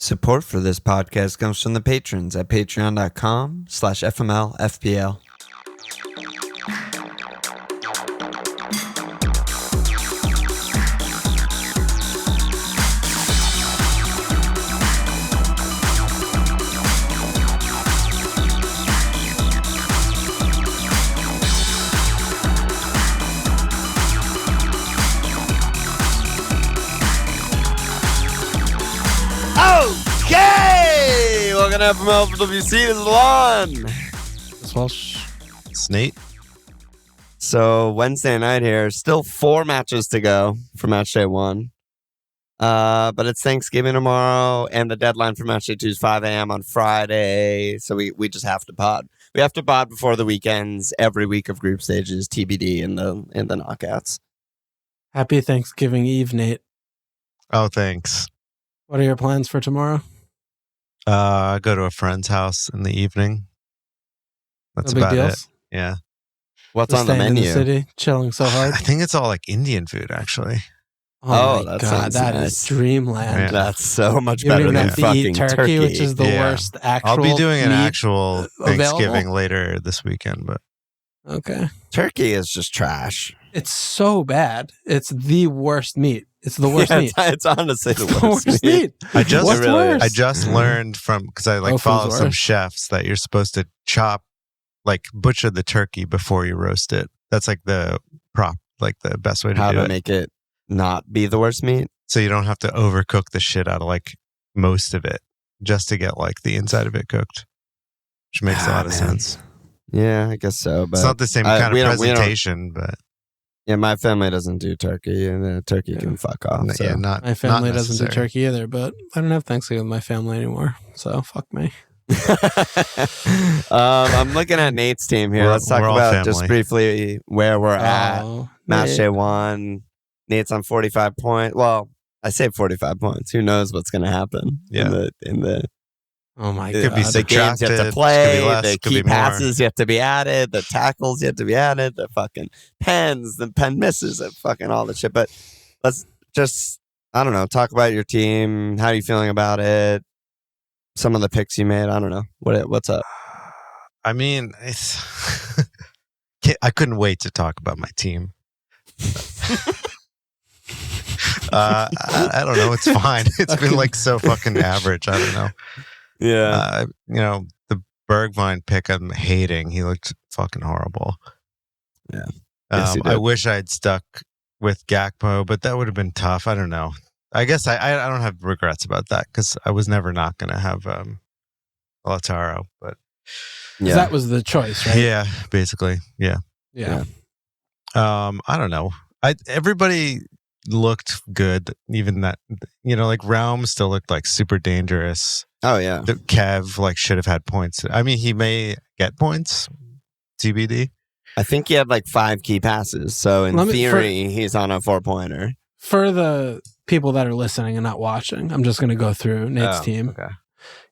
Support for this podcast comes from the patrons at patreon.com/FMLFPL. Okay! Welcome to FMLFPC. This is Lon. It's Walsh. It's Nate. So Wednesday night here, still 4 matches to go for Matchday 1. But it's Thanksgiving tomorrow, and the deadline for Matchday 2 is 5 a.m. on Friday. So we just have to pod. We have to pod before the weekends every week of group stages, TBD in the knockouts. Happy Thanksgiving Eve, Nate. Oh, thanks. What are your plans for tomorrow? I go to a friend's house in the evening. That's No big about deals? it. Yeah. What's Just on the staying menu? in the city, chilling so hard. I think it's all like Indian food, actually. Oh, my that God, sounds that nice. is dreamland. Yeah. That's so much You don't better even than have to fucking eat turkey, which is the Yeah. worst actual I'll be doing an meat actual Thanksgiving available? later this weekend, but Okay. Turkey is just trash. It's so bad. It's the worst meat. It's the worst Yeah, meat. it's honestly It's the worst meat. I just What's really worse? I just learned from, because I Tofu's follow some worse. chefs, that you're supposed to butcher the turkey before you roast it. That's like the best way to How do to it. make it not be the worst meat? So you don't have to overcook the shit out of most of it just to get the inside of it cooked, which makes a lot of man. sense. Yeah, I guess so. But It's not the same I- kind we of don't- we don't- presentation, but yeah, my family doesn't do turkey, and the turkey Yeah. can fuck off. So. yeah, not My family not doesn't do necessary. turkey either, but I don't have Thanksgiving with my family anymore. So fuck me. I'm looking at Nate's team here. We're- Let's talk we're all about just family. briefly where we're at. Oh, Match Nate. day 1. Nate's on 45 points. Well, I say 45 points. Who knows what's going to happen in the Oh my Could be God. the games you have to subtracted, play, could be less, the could key be more. passes you have to be added, the tackles you have to be added, the fucking pens, the pen misses, the fucking all the shit. But let's just, I don't know, talk about your team. How are you feeling about it? Some of the picks you made. I don't know. What's up? I mean, it's I couldn't wait to talk about my team. I don't know. It's fine. It's been so fucking average. I don't know. Yeah. The Bergwijn pick I'm hating. He looked fucking horrible. Yeah. Yes, he I did. wish I had stuck with Gakpo, but that would have been tough. I don't know. I guess I don't have regrets about that because I was never not going to have Lautaro. But 'Cause that was the choice, right? yeah, basically, yeah. Yeah. I don't know. Everybody looked good. Even that, Raum still looked super dangerous. Oh, yeah. The Kev should have had points. I mean, he may get points. TBD. I think he had 5 key passes. So in theory, he's on a 4-pointer. For the people that are listening and not watching, I'm just going to go through Nate's team. Okay.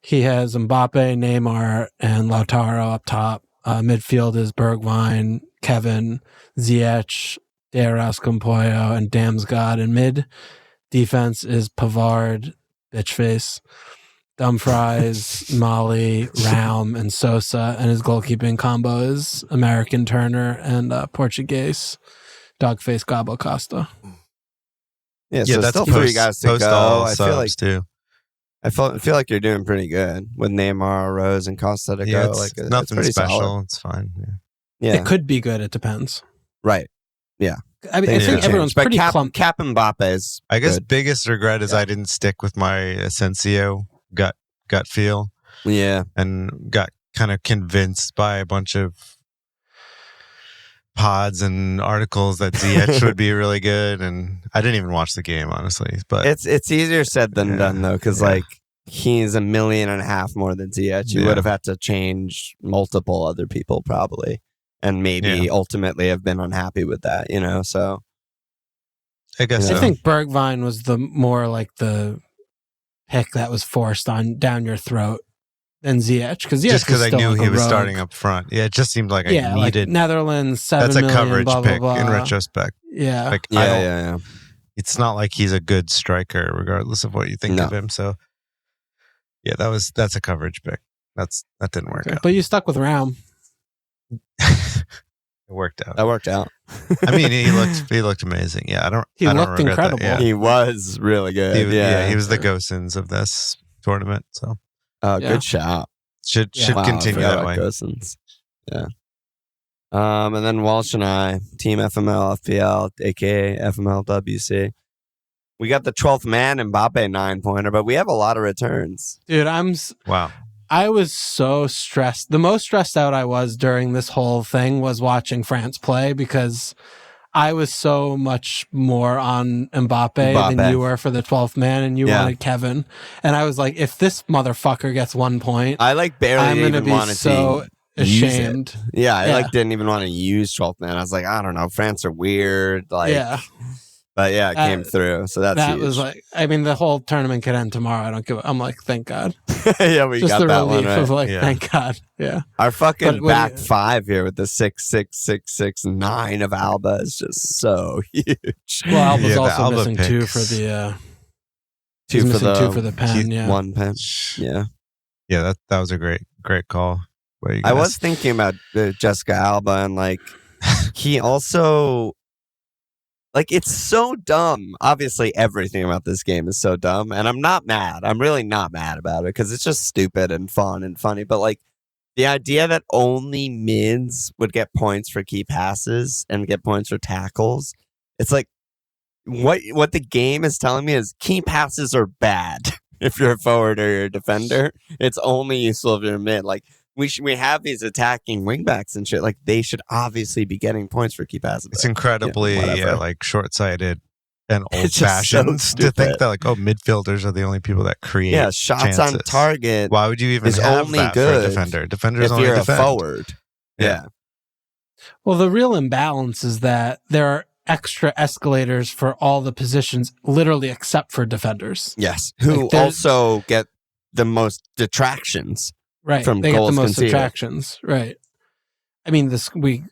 He has Mbappe, Neymar, and Lautaro up top. Midfield is Bergwijn, Kevin, Ziyech, Deras, Campoyo, and Damsgaard. And mid defense is Pavard, Bitchface, Dumfries, Mali, Raum, and Sosa. And his goalkeeping combo is American Turner and Portuguese Dogface Gabo Costa. Yeah, so that's still post, 3 guys to post go. all I feel like subs too. I feel like you're doing pretty good with Neymar, Rose, and Costa to Yeah, go. it's It's nothing pretty special. solid. It's fine. Yeah. Yeah, It could be good. It depends. right. I mean, I Things think could everyone's change. But pretty Cap Mbappe is I guess good. biggest regret is Yeah. I didn't stick with my Asensio gut feel Yeah, and got kind of convinced by a bunch of pods and articles that Ziyech would be really good, and I didn't even watch the game honestly. But it's easier said than Yeah. done though, because Yeah. he's $1.5 million more than Ziyech. You Yeah. would have had to change multiple other people probably, and maybe ultimately have been unhappy with that. So I guess Yeah. I so. think Bergwijn was the more the pick that was forced down your throat than Ziyech, because just because I knew he was starting up front. Yeah, it just seemed like I needed. Netherlands, 7 That's a million, coverage blah, pick blah, blah. in retrospect. Yeah, Like yeah, I don't, yeah. it's not like he's a good striker, regardless of what you think No. of him. So Yeah, that's a coverage pick. That didn't work out. But you stuck with Raum. It worked out. That worked out. I mean, he looked amazing. Yeah, I don't looked regret incredible. That. Yeah. He was really good. He was the Gosens of this tournament. So, good shout. Should continue that way. Gosens. Yeah. And then Walsh and I, Team FMLFPL, aka FMLWC. We got the 12th man Mbappe 9-pointer, but we have a lot of returns. Dude, wow. I was so stressed. The most stressed out I was during this whole thing was watching France play because I was so much more on Mbappe than you were for the 12th man, and you wanted Kevin. And I was like, if this motherfucker gets 1 point, I barely even wanted so ashamed. Yeah, I didn't even want to use 12th man. I was like, I don't know, France are weird. But it came through. So that huge. Was like, I mean, the whole tournament could end tomorrow. I don't give I'm like, thank God. We just got the that relief one right. of like, thank God. Yeah. Our fucking back five here with the 6-6-6-6-9 of Alba is just so huge. Well, Alba's also missing two for the two for the pen. Yeah. 1 pen. Yeah. Yeah, that was a great call. I was thinking about Jessica Alba and like he also. Like, it's so dumb. Obviously, everything about this game is so dumb. And I'm not mad. I'm really not mad about it because it's just stupid and fun and funny. But, like, the idea that only mids would get points for key passes and get points for tackles, it's like, what the game is telling me is key passes are bad if you're a forward or you're a defender. It's only useful if you're a mid. Like, we have these attacking wingbacks and shit. Like, they should obviously be getting points for key passes. It's incredibly like short-sighted and old-fashioned to think that like, midfielders are the only people that create shots chances. on target. Why would you even have only that good for a defender? Defenders if only you're defend. a forward. Yeah. Well, the real imbalance is that there are extra escalators for all the positions, literally except for defenders. Yes, who also get the most detractions. Right, from they get the most conceded. Attractions. Right. I mean,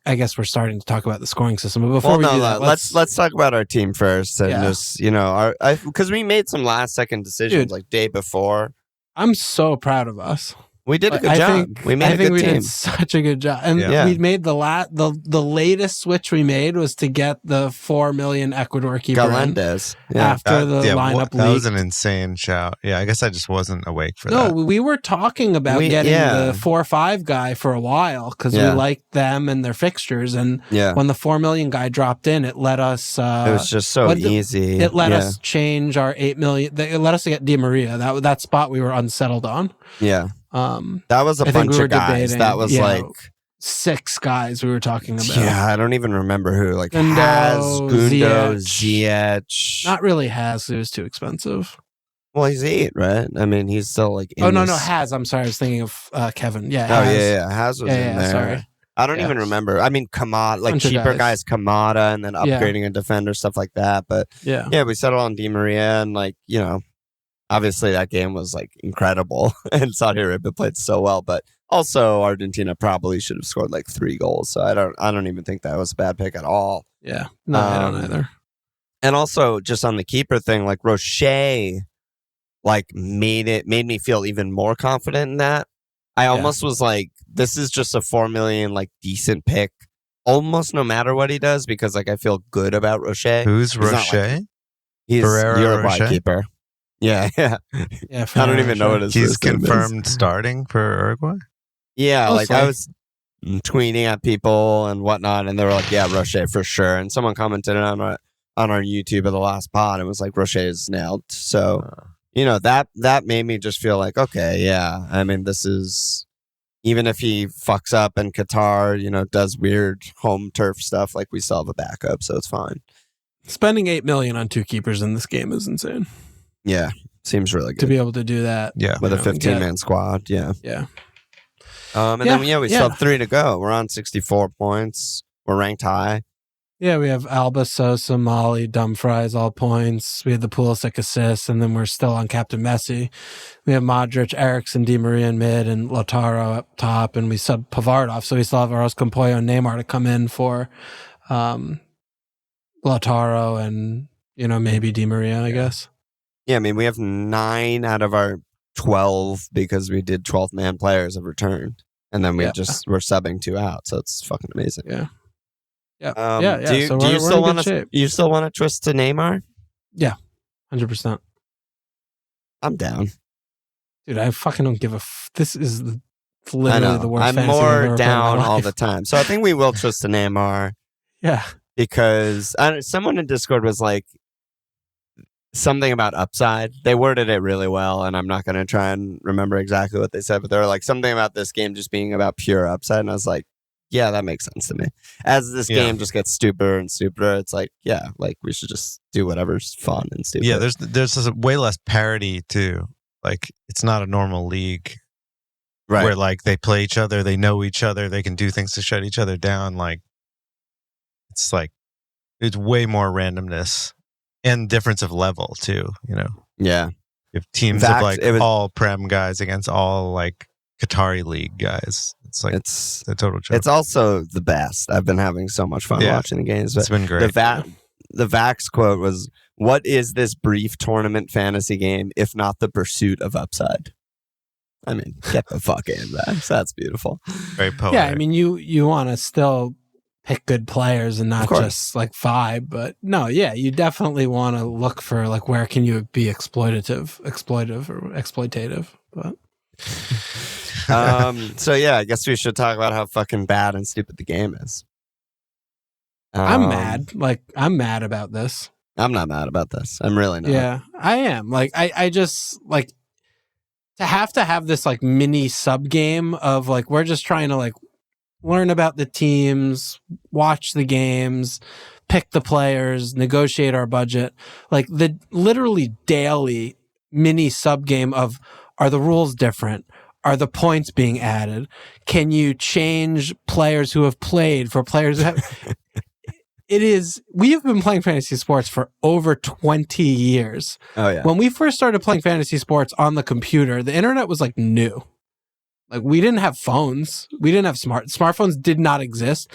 I guess we're starting to talk about the scoring system, but before we do that, let's talk about our team first, and just because we made some last-second decisions like day before. I'm so proud of us. We did a good job. We made a good team. Did such a good job. And we made the latest switch we made was to get the 4 million Ecuador keeper Galendez. After the lineup leaked. That was an insane shout. Yeah, I guess I just wasn't awake for that. No, we were talking about getting the 4-5 guy for a while because we liked them and their fixtures. And when the 4 million guy dropped in, it let us... it was just so easy. It let us change our 8 million... It let us get Di Maria. That spot we were unsettled on. Yeah. That was a bunch of guys. Debating, that was like 6 guys we were talking about. Yeah, I don't even remember who. Like Gundo, Ziyech. Not really Haz. It was too expensive. Well, he's 8, right? I mean, he's still like. No, Haz. I'm sorry, I was thinking of Kevin. Yeah. Haz. Haz was in there. Sorry. I don't even remember. I mean, Kamada, like cheaper guys, Kamada, and then upgrading a defender, stuff like that. But we settled on Di Maria, and like obviously that game was like incredible, and Saudi Arabia played so well. But also Argentina probably should have scored like 3 goals. So I don't even think that was a bad pick at all. Yeah, no, I don't either. And also just on the keeper thing, like Rocher, like made me feel even more confident in that. I almost was like, this is just a 4 million like decent pick, almost no matter what he does, because like I feel good about Rocher. Who's Rocher? He's Uruguay keeper. Yeah. I don't even know what his He's first name confirmed is. starting for Uruguay? Yeah, I was tweeting at people and whatnot, and they were like, yeah, Rocher for sure. And someone commented on our YouTube of the last pod and was like, Rocher is nailed. So, that made me just feel like, okay, yeah. I mean, this is, even if he fucks up and Qatar, does weird home turf stuff, like we still have a backup, so it's fine. Spending 8 million on 2 keepers in this game is insane. Yeah, seems really good. To be able to do that. Yeah. With a 15-man squad, yeah. Yeah. And then we still have 3 to go. We're on 64 points. We're ranked high. Yeah, we have Alba, Sosa, Molly, Dumfries, all points. We have the Pulisic assists, and then we're still on Captain Messi. We have Modric, Eriksen, Di Maria in mid, and Lautaro up top, and we sub Pavard off. So we still have Aros Campoyo and Neymar to come in for Lautaro and, maybe Di Maria, I guess. Yeah, I mean, we have 9 out of our 12 because we did 12-man players have returned. And then we're subbing 2 out. So it's fucking amazing. Yeah. Do you, So do you still want to? You still want to twist to Neymar? Yeah, 100%. I'm down, dude. I fucking don't give a. This is literally the worst. I'm more down all the time. So I think we will twist to Neymar. Yeah, because someone in Discord was like something about upside. They worded it really well, and I'm not going to try and remember exactly what they said, but they were like something about this game just being about pure upside, and I was like, yeah, that makes sense to me. As this game just gets stupider and stupider, it's like, yeah, like we should just do whatever's fun and stupid. Yeah, there's way less parity too. Like it's not a normal league, right? Where like they play each other, they know each other, they can do things to shut each other down. Like it's way more randomness and difference of level too. You know? Yeah. You have teams of like all Prem guys against all like Qatari League guys. It's like it's a total joke. It's also the best. I've been having so much fun watching the games. It's been great. The Vax quote was, "What is this brief tournament fantasy game if not the pursuit of upside?" I mean, get the fuck in, Vax. That's beautiful. Very poetic. Yeah, I mean, you want to still pick good players and not just like vibe, but no, yeah, you definitely want to look for like where can you be exploitative or exploitative, but. So yeah, I guess we should talk about how fucking bad and stupid the game is. I'm mad. Like, I'm mad about this. I'm not mad about this. I'm really not. Yeah, I am. Like, I just like to have this like mini sub game of like we're just trying to like learn about the teams, watch the games, pick the players, negotiate our budget. Like the literally daily mini sub game of, are the rules different? Are the points being added? Can you change players who have played for players who have... We have been playing fantasy sports for over 20 years. Oh, yeah. When we first started playing fantasy sports on the computer, the internet was like new. Like we didn't have phones. We didn't have smartphones did not exist.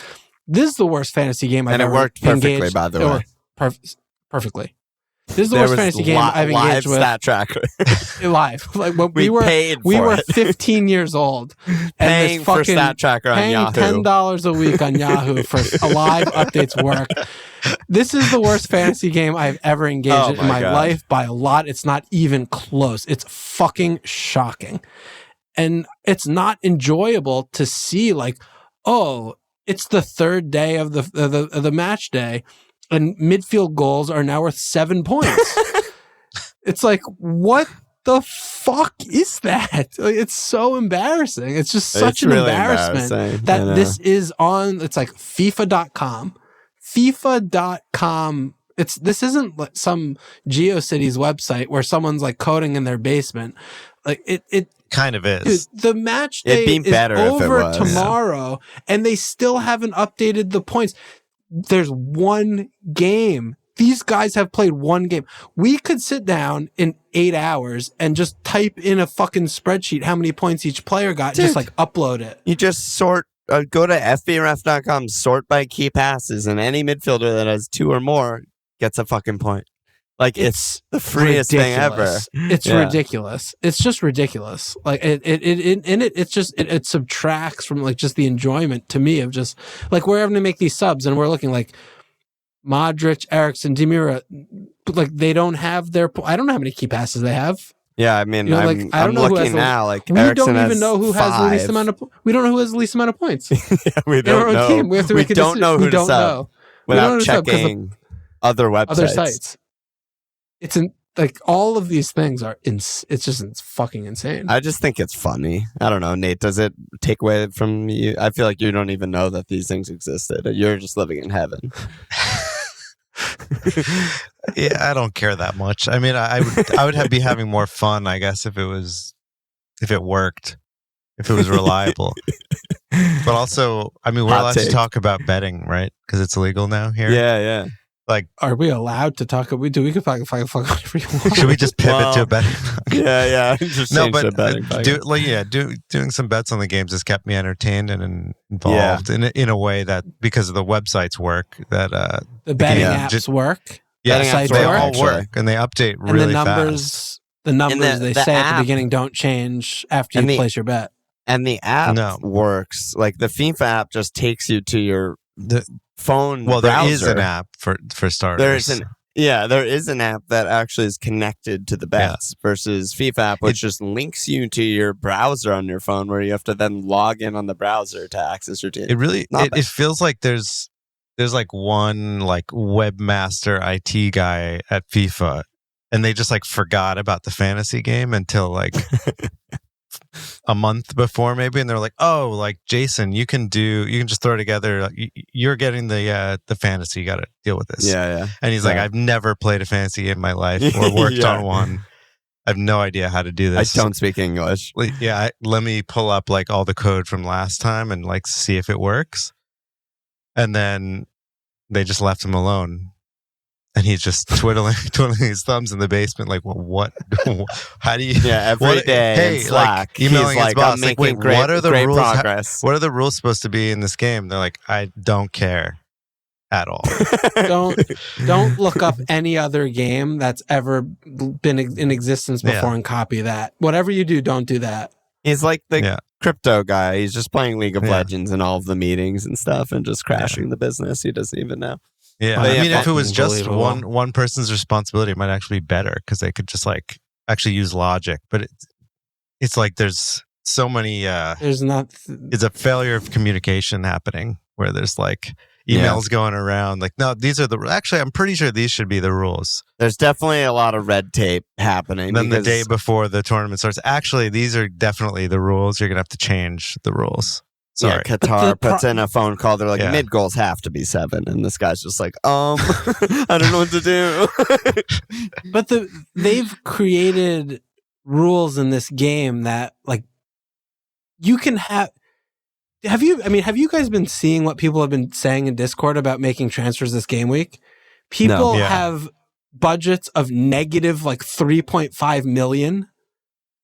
This is the worst fantasy game I've ever engaged. And it worked perfectly, by the way. Perfectly. This is the worst fantasy game I've engaged with. Stat tracker. Live. Like when we were were 15 years old. Paying for Stat Tracker on Yahoo. Paying $10 a week on Yahoo for live updates work. This is the worst fantasy game I've ever engaged in my life by a lot. It's not even close. It's fucking shocking. And it's not enjoyable to see like, oh, it's the third day of the match day. And midfield goals are now worth 7 points. It's like, what the fuck is that? Like, it's so embarrassing. It's just such an really embarrassment that this is on, it's like FIFA.com. FIFA.com. This isn't like some GeoCities website where someone's like coding in their basement. Like it kind of is. Dude, the match day is over tomorrow, and they still haven't updated the points. There's one game. These guys have played one game. We could sit down in 8 hours and just type in a fucking spreadsheet how many points each player got, and just like upload it. You just sort, go to FBref.com, sort by key passes, and any midfielder that has 2 or more gets a fucking point. Like it's the freest ridiculous. thing ever. It's ridiculous. It's just ridiculous. Like it subtracts from like just the enjoyment to me of just like we're having to make these subs and we're looking like Modric, Eriksen, Demira, like they don't have their. I don't know how many key passes they have. Yeah, I mean, I'm looking now. Like we don't even know who has the least amount of. We don't know who has the least amount of points. We don't know. Team. We have to make a decision. Don't know who to sub without checking other websites. Other sites. It's like all of these things are it's fucking insane. I just think it's funny. I don't know, Nate, does it take away from you? I feel like you don't even know that these things existed. You're just living in heaven. Yeah, I don't care that much. I mean, I would be having more fun, I guess, if it worked, if it was reliable. But also, I mean, we're allowed to talk about betting, right? Because it's illegal now here. Yeah. Like, are we allowed to talk? We could fucking whatever you want. Should we just pivot to a betting? Yeah. Just doing some bets on the games has kept me entertained and involved in a way that because of the websites work that the betting apps work. Yeah, they all work and they update really fast. the numbers And they the say at app- the beginning don't change after you place your bet. And the app works. Like the FIFA app just takes you to your phone browser. There is an app for starters. There is an app that actually is connected to the bets versus FIFA app, which just links you to your browser on your phone, where you have to then log in on the browser to access your team. It really it feels like there's like one like webmaster IT guy at FIFA, and they just like forgot about the fantasy game until like a month before maybe, and they're like, oh, like Jason, you can just throw together, you're getting the fantasy, you got to deal with this. And he's like, I've never played a fantasy in my life or worked on one. I have no idea how to do this. I don't speak English. Let me pull up like all the code from last time and like see if it works. And then they just left him alone. And he's just twiddling his thumbs in the basement, like, well, what? How do you? Yeah, every day in Slack, like, emailing his boss, like, wait, what are the rules? Progress. What are the rules supposed to be in this game? They're like, I don't care at all. Don't look up any other game that's ever been in existence before and copy that. Whatever you do, don't do that. He's like the crypto guy. He's just playing League of Legends in all of the meetings and stuff, and just crashing the business. He doesn't even know. Yeah, I mean, if it was just one person's responsibility, it might actually be better because they could just like actually use logic. But it's like there's so many. There's not. It's a failure of communication happening where there's like emails going around. Like, no, these are actually, I'm pretty sure these should be the rules. There's definitely a lot of red tape happening. Then the day before the tournament starts, actually, these are definitely the rules. You're gonna have to change the rules. Sorry. Yeah, Qatar puts in a phone call. They're like, mid goals have to be 7, and this guy's just like, I don't know what to do. But they've created rules in this game that like you can have. Have you guys been seeing what people have been saying in Discord about making transfers this game week? People have budgets of negative like 3.5 million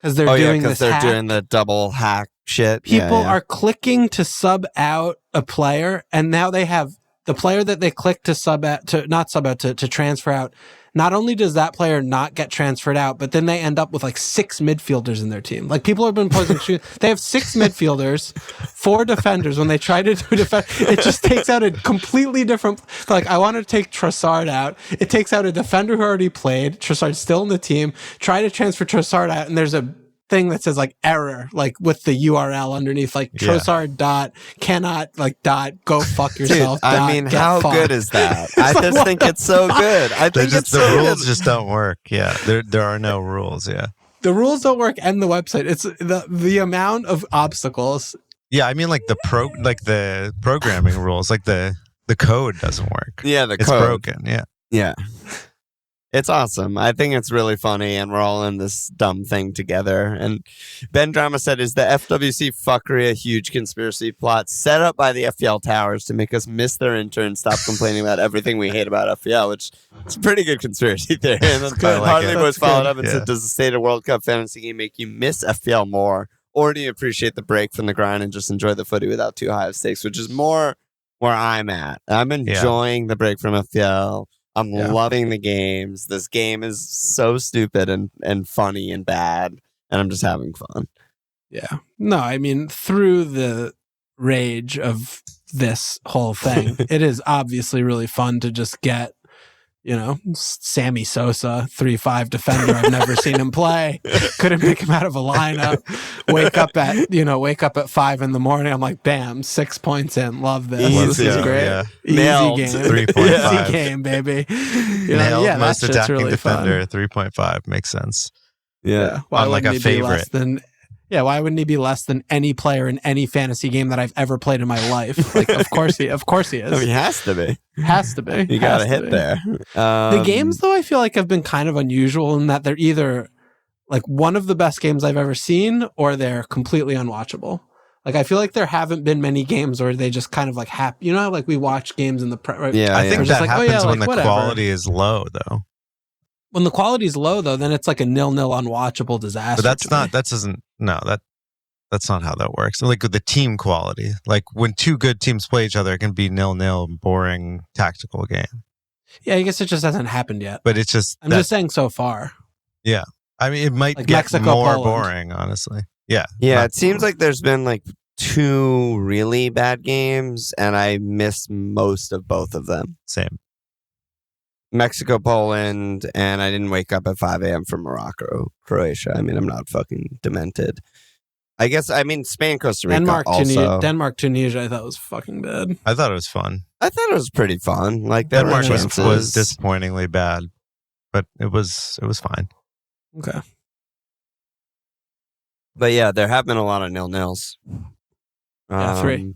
because they're doing this. They're doing the double hack shit. People are clicking to sub out a player, and now they have the player that they click to to transfer out. Not only does that player not get transferred out, but then they end up with like 6 midfielders in their team. Like people have been posting, they have 6 midfielders, 4 defenders. When they try to do defense, it just takes out a completely different. Like I want to take Trossard out. It takes out a defender who already played. Trossard's still in the team. Try to transfer Trossard out, and there's a thing that says like error, like with the URL underneath, like Trossard cannot go fuck yourself. Dude, I mean, how good is that? I just think it's so good. I think the rules just don't work. Yeah, there are no rules. Yeah, the rules don't work, and the website. It's the amount of obstacles. Yeah, I mean, like the programming rules, like the code doesn't work. Yeah, it's broken. Yeah. It's awesome. I think it's really funny, and we're all in this dumb thing together. And Ben Drama said, is the FWC fuckery a huge conspiracy plot set up by the FPL towers to make us miss their intern, stop complaining about everything we hate about FPL, which is a pretty good conspiracy theory. And then Harley was followed up and said, does the state of World Cup fantasy game make you miss FPL more, or do you appreciate the break from the grind and just enjoy the footy without too high of stakes, which is more where I'm at. I'm enjoying the break from FPL. I'm loving the games. This game is so stupid and funny and bad, and I'm just having fun. Yeah. No, I mean, through the rage of this whole thing, it is obviously really fun to just get, Sammy Sosa, 3-5 defender. I've never seen him play. Couldn't pick him out of a lineup. Wake up at 5 a.m. I'm like, bam, 6 points in. Love this. This is great. Yeah. Easy Nailed. game. 3.5. Easy game, baby. Nailed most attacking really defender. 3.5 makes sense. Yeah. On like a favorite. Why wouldn't he be less than any player in any fantasy game that I've ever played in my life? Like, of course he is. I mean, he has to be. Has to be. You got to hit there. The games, though, I feel like have been kind of unusual in that they're either like one of the best games I've ever seen, or they're completely unwatchable. Like, I feel like there haven't been many games where they just kind of like happen. You know how like we watch games in the right? Yeah, I think that happens when the quality is low, though. When the quality is low, though, then it's like a 0-0 unwatchable disaster. But that's not how that works. Like with the team quality, like when 2 good teams play each other, it can be 0-0, boring tactical game. Yeah, I guess it just hasn't happened yet. But it's just I'm just saying so far. Yeah, I mean, it might Like get Mexico, more Poland. boring, honestly. Yeah. Yeah, it seems like there's been like 2 really bad games, and I missed most of both of them. Same. Mexico, Poland, and I didn't wake up at 5 a.m. for Morocco, Croatia. I mean, I'm not fucking demented. I guess, Spain, Costa Rica also. Denmark, Tunisia, I thought was fucking bad. I thought it was fun. I thought it was pretty fun. Like, there were Denmark chances. was disappointingly bad, but it was fine. Okay. But yeah, there have been a lot of 0-0s. Yeah, 3.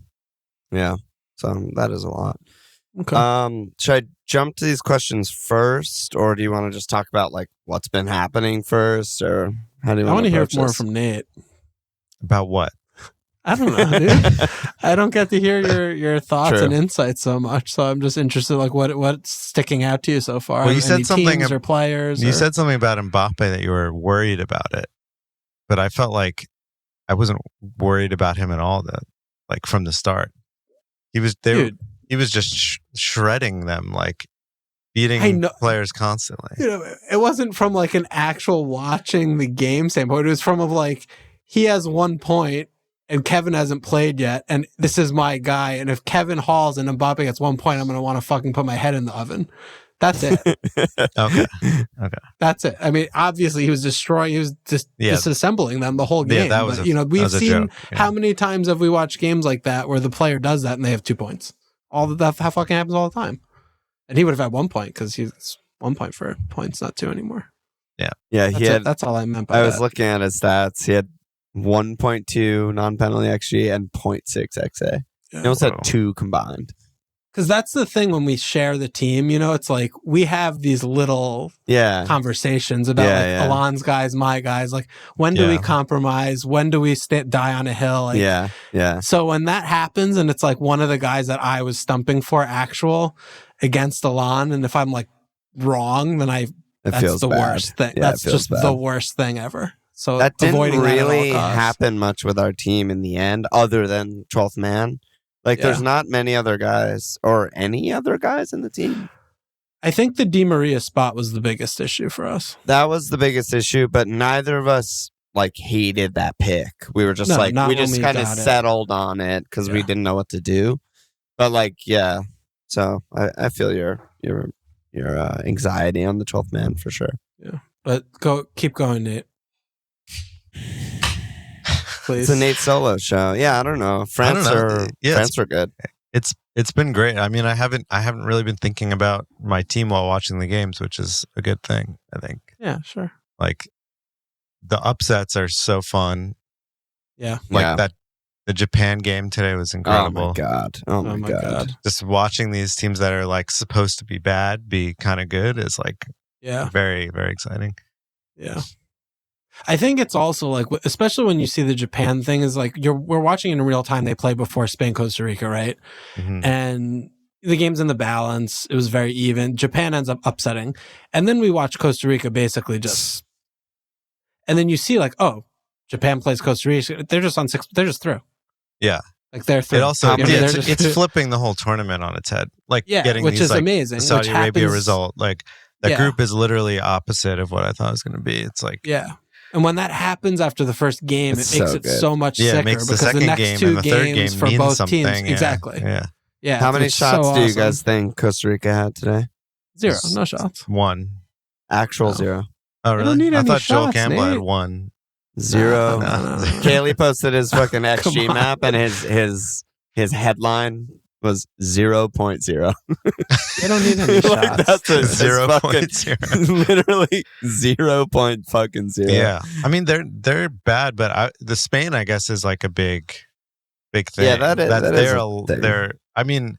Yeah, so that is a lot. Okay. Should I jump to these questions first, or do you want to just talk about like what's been happening first, or how do you? I want to hear approach more this? from Nate. About what? I don't know, dude. I don't get to hear your thoughts True. and insights so much, so I'm just interested, like what's sticking out to you so far. Well, you said Any something teams or players. You said something about Mbappe that you were worried about it, but I felt like I wasn't worried about him at all. Like from the start, he was there. Dude. He was just shredding them, like beating players constantly. You know, it wasn't from like an actual watching the game standpoint. It was from like he has 1 point and Kevin hasn't played yet, and this is my guy. And if Kevin hauls and Mbappe gets 1 point, I'm going to want to fucking put my head in the oven. That's it. Okay. That's it. I mean, obviously he was destroying. He was just disassembling them the whole game. Yeah, that was. But, we've seen yeah. how many times have we watched games like that where the player does that and they have 2 points. That fucking happens all the time. And he would have had 1 point because he's 1 point for points, not 2 anymore. Yeah, That's all I meant by that. I was looking at his stats. He had 1.2 non-penalty XG and 0.6 XA. He almost had 2 combined. Because that's the thing when we share the team, it's like we have these little conversations about Alon's guys, my guys. Like, when do we compromise? When do we die on a hill? Like, So when that happens and it's like one of the guys that I was stumping for against Alon, and if I'm like wrong, then that's the worst thing. Yeah, that's just the worst thing ever. So that didn't avoiding really that at all costs. happen much with our team in the end, other than 12th man. Like, there's not many other guys or any other guys in the team. I think the Di Maria spot was the biggest issue for us. That was the biggest issue, but neither of us like hated that pick. We were just we just kind of settled on it because we didn't know what to do. But so I feel your anxiety on the 12th man for sure. Yeah, but keep going, Nate. Please. It's a Nate Solo show. Yeah, I don't know. France are good. It's been great. I mean, I haven't really been thinking about my team while watching the games, which is a good thing, I think. Yeah, sure. Like, the upsets are so fun. Yeah. That the Japan game today was incredible. Oh my god. Just watching these teams that are like supposed to be bad be kind of good is like very, very exciting. Yeah. I think it's also like, especially when you see the Japan thing, is like we're watching in real time. They play before Spain, Costa Rica, right? Mm-hmm. And the game's in the balance. It was very even. Japan ends up upsetting. And then we watch Costa Rica basically just, and then you see like, oh, Japan plays Costa Rica. They're just on 6. They're just through. Yeah. Like they're through. It also, it's flipping the whole tournament on its head. Like getting which these, is like, amazing. The Saudi Arabia result. Like that group is literally opposite of what I thought it was going to be. It's like, and when that happens after the first game, it makes it so much sicker it makes because the next 2 games for both teams. Exactly. Yeah. How many shots do you guys think Costa Rica had today? 0. No shots. 1. Actual 0. Oh, really? Don't need I thought Joel Campbell had 1. 0. No. Kaylee posted his fucking XG map, and his headline was 0.0. They don't need any shots. That's a 0.0. Literally 0.0. Yeah, I mean they're bad, but the Spain, I guess, is like a big thing. Yeah, that is. They're. I mean,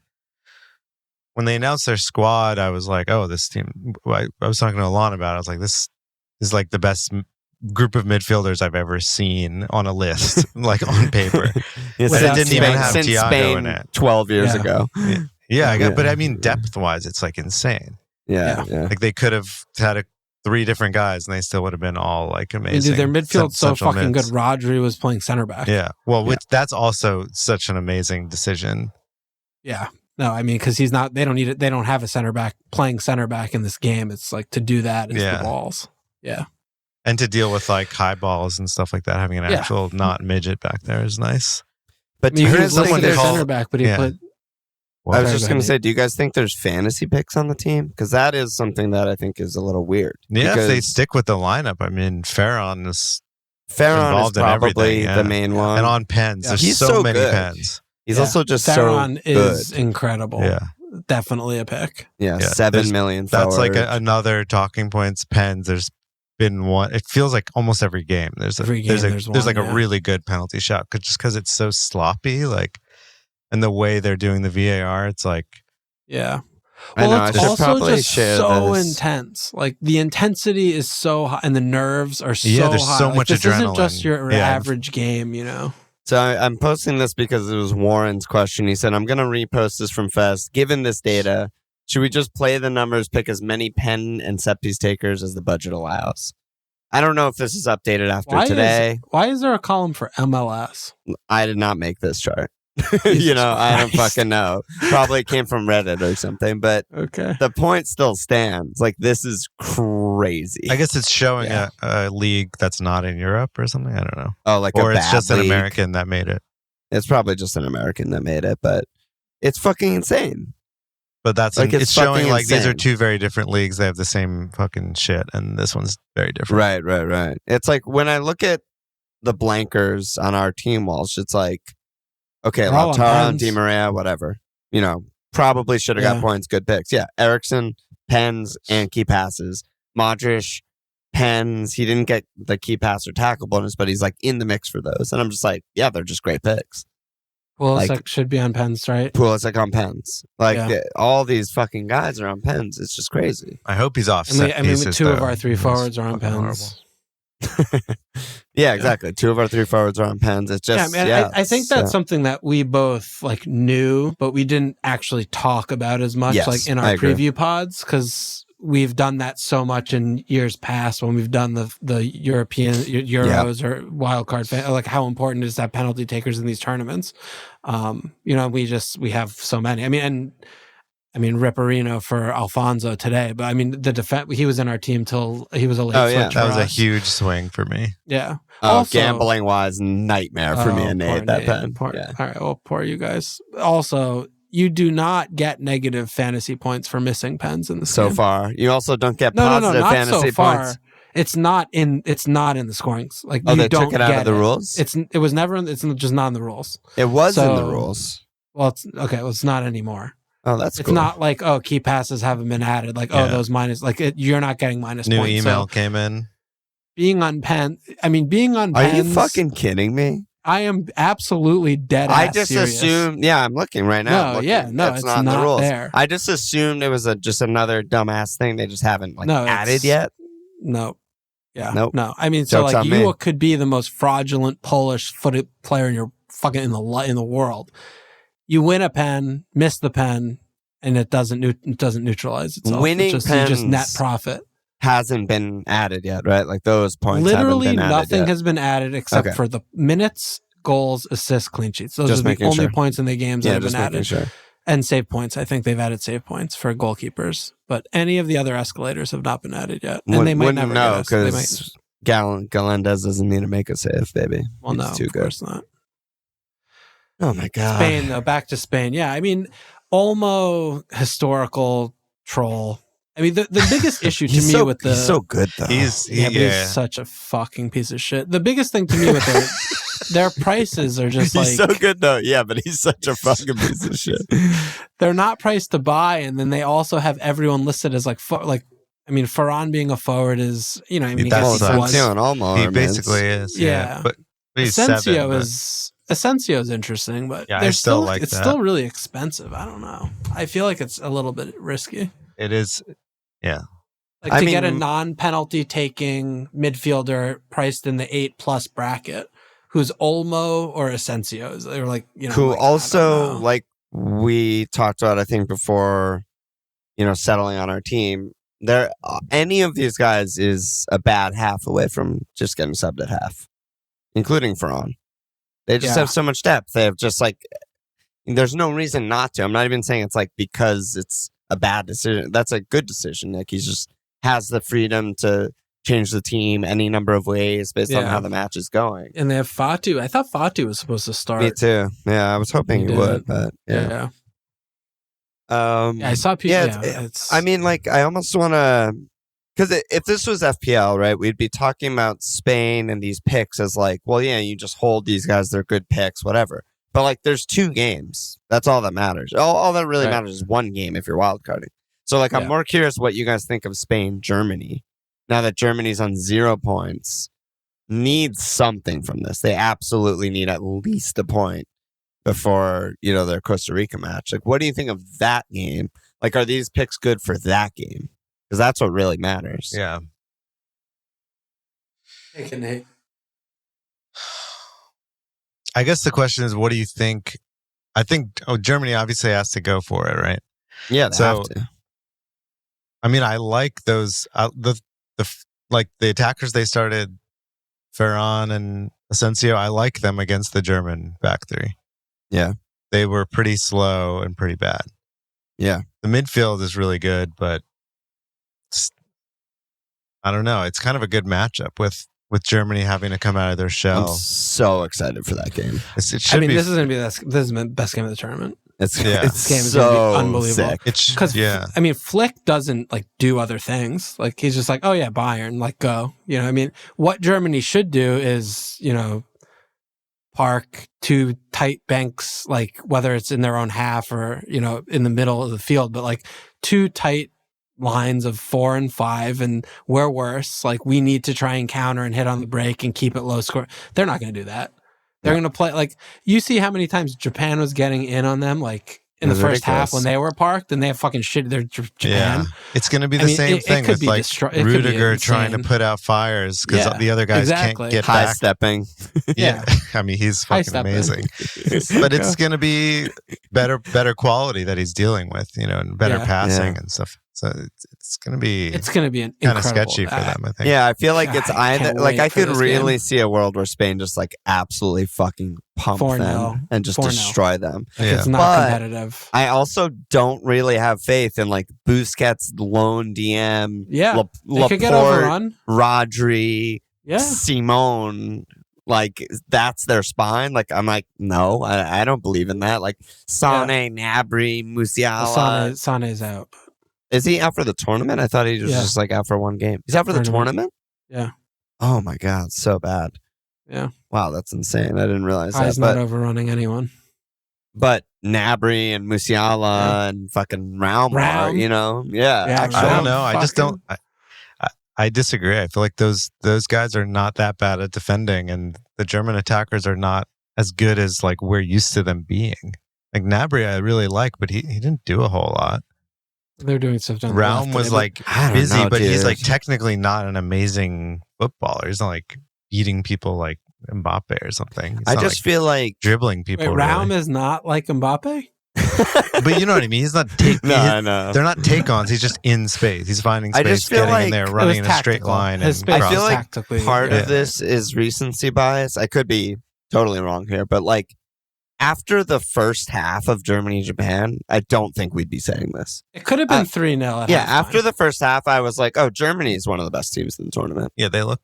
when they announced their squad, I was like, oh, this team. I was talking to Alon about it. I was like, this is like the best group of midfielders I've ever seen on a list, like on paper. It didn't even have Thiago in it. 12 years ago. But I mean, depth-wise, it's like insane. Yeah. Like they could have had 3 different guys, and they still would have been all like amazing. Their midfield's so fucking good. Rodri was playing center back. Yeah, well, that's also such an amazing decision. Yeah. No, I mean, because he's not. They don't need it. They don't have a center back playing center back in this game. It's like to do that is the balls. Yeah. And to deal with like high balls and stuff like that, having an actual not midget back there is nice. But he do you was guys think listed as there's center back, but he played. I was just going to say, do you guys think there's fantasy picks on the team? Because that is something that I think is a little weird. Yeah, if they stick with the lineup. I mean, Farron is probably the main one. And on pens, there's so many good. pens. He's also just Farron so good. is incredible. Yeah. Definitely a pick. Yeah, 7 million That's forward. like another talking points. Pens, there's been one. It feels like almost every game. There's a really good penalty shot just because it's so sloppy. Like, and the way they're doing the VAR, it's like, yeah. Well, Well, it's also just so this. intense. Like the intensity is so high, and the nerves are so there's high. so Like, much this adrenaline. isn't just your average game, you know. So I'm posting this because it was Warren's question. He said, I'm going to repost this from Fest. Given this data, should we just play the numbers, pick as many pen and set piece takers as the budget allows? I don't know if this is updated after today. Why is there a column for MLS? I did not make this chart. I don't fucking know. Probably came from Reddit or something, but the point still stands. Like, this is crazy. I guess it's showing a league that's not in Europe or something. I don't know. Oh, like or a it's just league. an American that made it. It's probably just an American that made it, but it's fucking insane. But that's like it's showing like insane. These are two very different leagues. They have the same fucking shit, and this one's very different. Right. It's like when I look at the blankers on our team walls, it's like, okay, Lautaro, Di Maria, whatever. Probably should have got points, good picks. Yeah, Eriksson, pens, and key passes. Modric, pens. He didn't get the key pass or tackle bonus, but he's like in the mix for those. And I'm just like, yeah, they're just great picks. Pulisic should be on pens, right? Pulisic on pens. All these fucking guys are on pens. It's just crazy. I hope he's off. Two of our three forwards are on pens. Yeah, exactly. 2 of our 3 forwards are on pens. It's just I think that's something that we both knew, but we didn't actually talk about as much in our preview pods, because we've done that so much in years past when we've done the European Euros or wildcard, like how important is that penalty takers in these tournaments. We have so many. I mean, Ripperino for Alfonso today, but the defense, he was in our team till he was a late switch. That was a huge swing for me. Yeah. Also, gambling wise, nightmare for me and Nate, that pen. All right, well, poor you guys. Also, you do not get negative fantasy points for missing pens in the so game. far. You also don't get positive fantasy points. It's not in the scoring. Like, they took it out of the rules? It was never. It's just not in the rules. It was in the rules. Well, it's okay. Well, it's not anymore. Oh, that's it's cool. not like, key passes haven't been added. Like, those minus, you're not getting minus New points. New email came in. Being on pens. Are you fucking kidding me? I am absolutely dead ass I just serious. assumed. Yeah, I'm looking right now. It's not in the rules. There. I just assumed it was just another dumbass thing they just haven't added yet. No. Yeah. Nope. No. You could be the most fraudulent Polish footed player in in the world. You win a pen, miss the pen, and it doesn't neutralize itself. Winning pens you just net profit. Hasn't been added yet, right? Like those points. Literally haven't been nothing added has been added except for the minutes, goals, assists, clean sheets. Those are the only points in the games that have been added. Sure. And save points. I think they've added save points for goalkeepers, but any of the other escalators have not been added yet, and they might never know because Galendez doesn't need to make a save, baby. Well, He's too of good. course not. Oh my god, Spain though. Back to Spain. Yeah, Olmo historical troll. The biggest issue to me with he's so good though. He's such a fucking piece of shit. The biggest thing to me with their prices are just he's so good though. Yeah, but he's such a fucking piece of shit. They're not priced to buy, and then they also have everyone listed as Ferran being a forward is he basically is. Yeah. But he's Asensio is interesting, but it's still really expensive. I don't know. I feel like it's a little bit risky. It is. Yeah. To get a non-penalty taking midfielder priced in the 8+ bracket, who's Olmo or Asensio. They're who also, like we talked about, I think before, settling on our team, any of these guys is a bad half away from just getting subbed at half, including Ferran. They just have so much depth. They have just there's no reason not to. I'm not even saying it's because it's a bad decision. That's a good decision. He just has the freedom to change the team any number of ways based on how the match is going. And they have Fatu. I thought Fatu was supposed to start. Me too. Yeah, I was hoping he would, but yeah. I saw people. I mean, like, I almost want to, because if this was FPL, right, we'd be talking about Spain and these picks as like, well, yeah, you just hold these guys, they're good picks, whatever. But like, there's 2 games. That's all that matters. All that really matters is 1 game if you're wildcarding. So like, I'm more curious what you guys think of Spain, Germany. Now that Germany's on 0 points, needs something from this. They absolutely need at least a point before, their Costa Rica match. Like, what do you think of that game? Like, are these picks good for that game? Because that's what really matters. Yeah. Hey, Nate. I guess the question is, what do you think? I think Germany obviously has to go for it, right? Yeah, they have to. I mean, I like those the attackers they started, Ferran and Asensio. I like them against the German back three. Yeah, they were pretty slow and pretty bad. Yeah, the midfield is really good, but I don't know. It's kind of a good matchup with Germany having to come out of their shell. I'm so excited for that game. This is going to be the best game of the tournament. This game is so going to be unbelievable. Because I mean, Flick doesn't like do other things. Like he's just like, oh yeah, Bayern, like go. I mean, what Germany should do is park 2 tight banks, like whether it's in their own half or in the middle of the field, but like 2 tight lines of 4 and 5, and we're worse. Like we need to try and counter and hit on the break and keep it low score. They're not going to do that. They're going to play like you see how many times Japan was getting in on them, like in the first half when they were parked and they have fucking shit. They're Japan. Yeah. It's going to be the same thing with like Rudiger trying to put out fires because the other guys can't get high back. Stepping. Yeah. I mean, he's fucking amazing. But it's going to be better quality that he's dealing with, and better passing and stuff. So it's going to be an kind of sketchy for them, I think. Yeah, I feel like it's either like I could really see a world where Spain just like absolutely fucking pump them and just destroy them. It's not competitive. I also don't really have faith in like Busquets, lone DM, they could get overrun. Rodri, Simone. Like that's their spine. Like I'm like, no, I don't believe in that. Like Sane, Gnabry, Musiala. Sane's out. Is he out for the tournament? I thought he was just like out for 1 game. He's out for the tournament? Yeah. Oh my God, so bad. Yeah. Wow, that's insane. I didn't realize that. He's not overrunning anyone. But Gnabry and Musiala and fucking Raum are, Yeah. I don't know. I just don't. I disagree. I feel like those guys are not that bad at defending, and the German attackers are not as good as like we're used to them being. Like Gnabry, I really like, but he didn't do a whole lot. They're doing stuff down Raum was like busy, but he's like technically not an amazing footballer. He's not like beating people like Mbappe or something. I just feel like dribbling people. Wait, Raum is not like Mbappe? But you know what I mean? He's not taking. No. They're not take-ons. He's just in space. He's finding space, getting in there, running in a straight line. I feel like part of this is recency bias. I could be totally wrong here, but like after the first half of Germany-Japan, I don't think we'd be saying this. It could have been 3-0. Yeah, after the first half, I was like, oh, Germany is one of the best teams in the tournament. Yeah, they look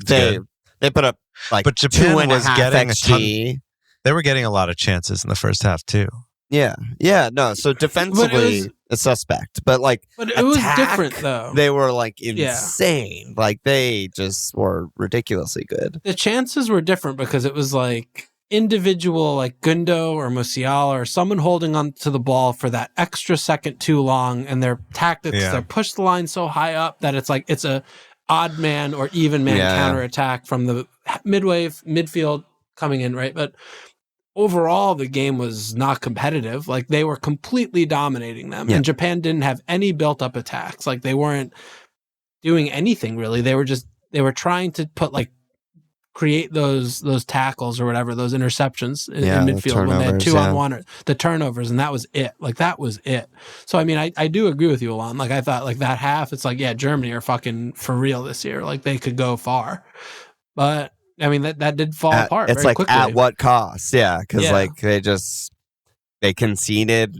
good. They put up like but Japan 2.5 was getting XG. They were getting a lot of chances in the first half too. Yeah, no. So defensively, it's suspect, but it was different though. They were like insane. Like they just were ridiculously good. The chances were different because it was like individual, like Gundo or Musiala or someone holding on to the ball for that extra second too long, and their tactics, they push the line so high up that it's like it's a odd man or even man counterattack from the midfield coming in, right? But overall, the game was not competitive. Like they were completely dominating them, and Japan didn't have any built-up attacks. Like they weren't doing anything really. They were trying to create those tackles or whatever, those interceptions in midfield when they had 2-on-1 or the turnovers, and that was it. Like that was it. So I mean, I do agree with you, Alon. Like I thought, like that half, it's like Germany are fucking for real this year. Like they could go far, but I mean that did fall apart. It's very like quickly. At what cost? Yeah, because like they conceded,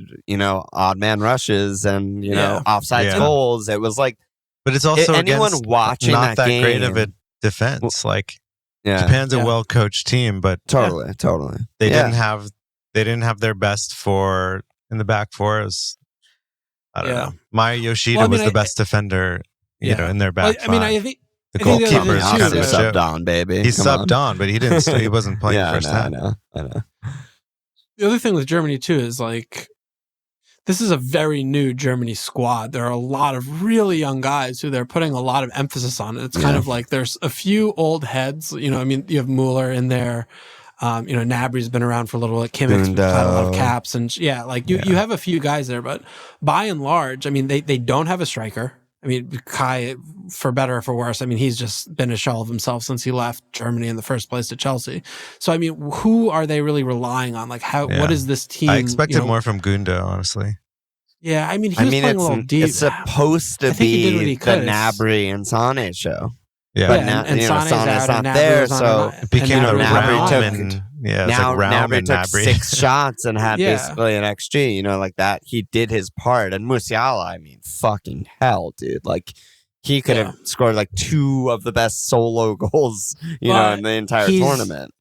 odd man rushes and offside goals. It was like But it's also anyone against watching not that game, great of a defense. Like yeah, Japan's a well-coached team, but totally. They didn't have their best four in the back four. I don't know. Maya Yoshida was the best defender, you know, in their back five. I think the goalkeeper is kind of subbed on, baby. He subbed on, but he didn't. He wasn't playing first half. I know. The other thing with Germany too is like, this is a very new Germany squad. There are a lot of really young guys who they're putting a lot of emphasis on. It's kind of like there's a few old heads. You know, I mean, you have Mueller in there. You know, Gnabry's been around for a little bit. Kimmich's had a lot of caps, and you have a few guys there. But by and large, I mean, they don't have a striker. I mean, Kai, for better or for worse, I mean, he's just been a shell of himself since he left Germany in the first place to Chelsea. So, I mean, who are they really relying on? Like, what is this team? I expected more from Gundo, honestly. Yeah, I mean, he was playing a little deep. It's supposed to be the Gnabry and Sane show. Yeah, but now, and Sane's not there, so it became a Gnabry took Gnabry took 6 shots and had basically an XG, you know, like that. He did his part. And Musiala, I mean, fucking hell, dude. Like, he could have scored like 2 of the best solo goals, you know, in the entire tournament.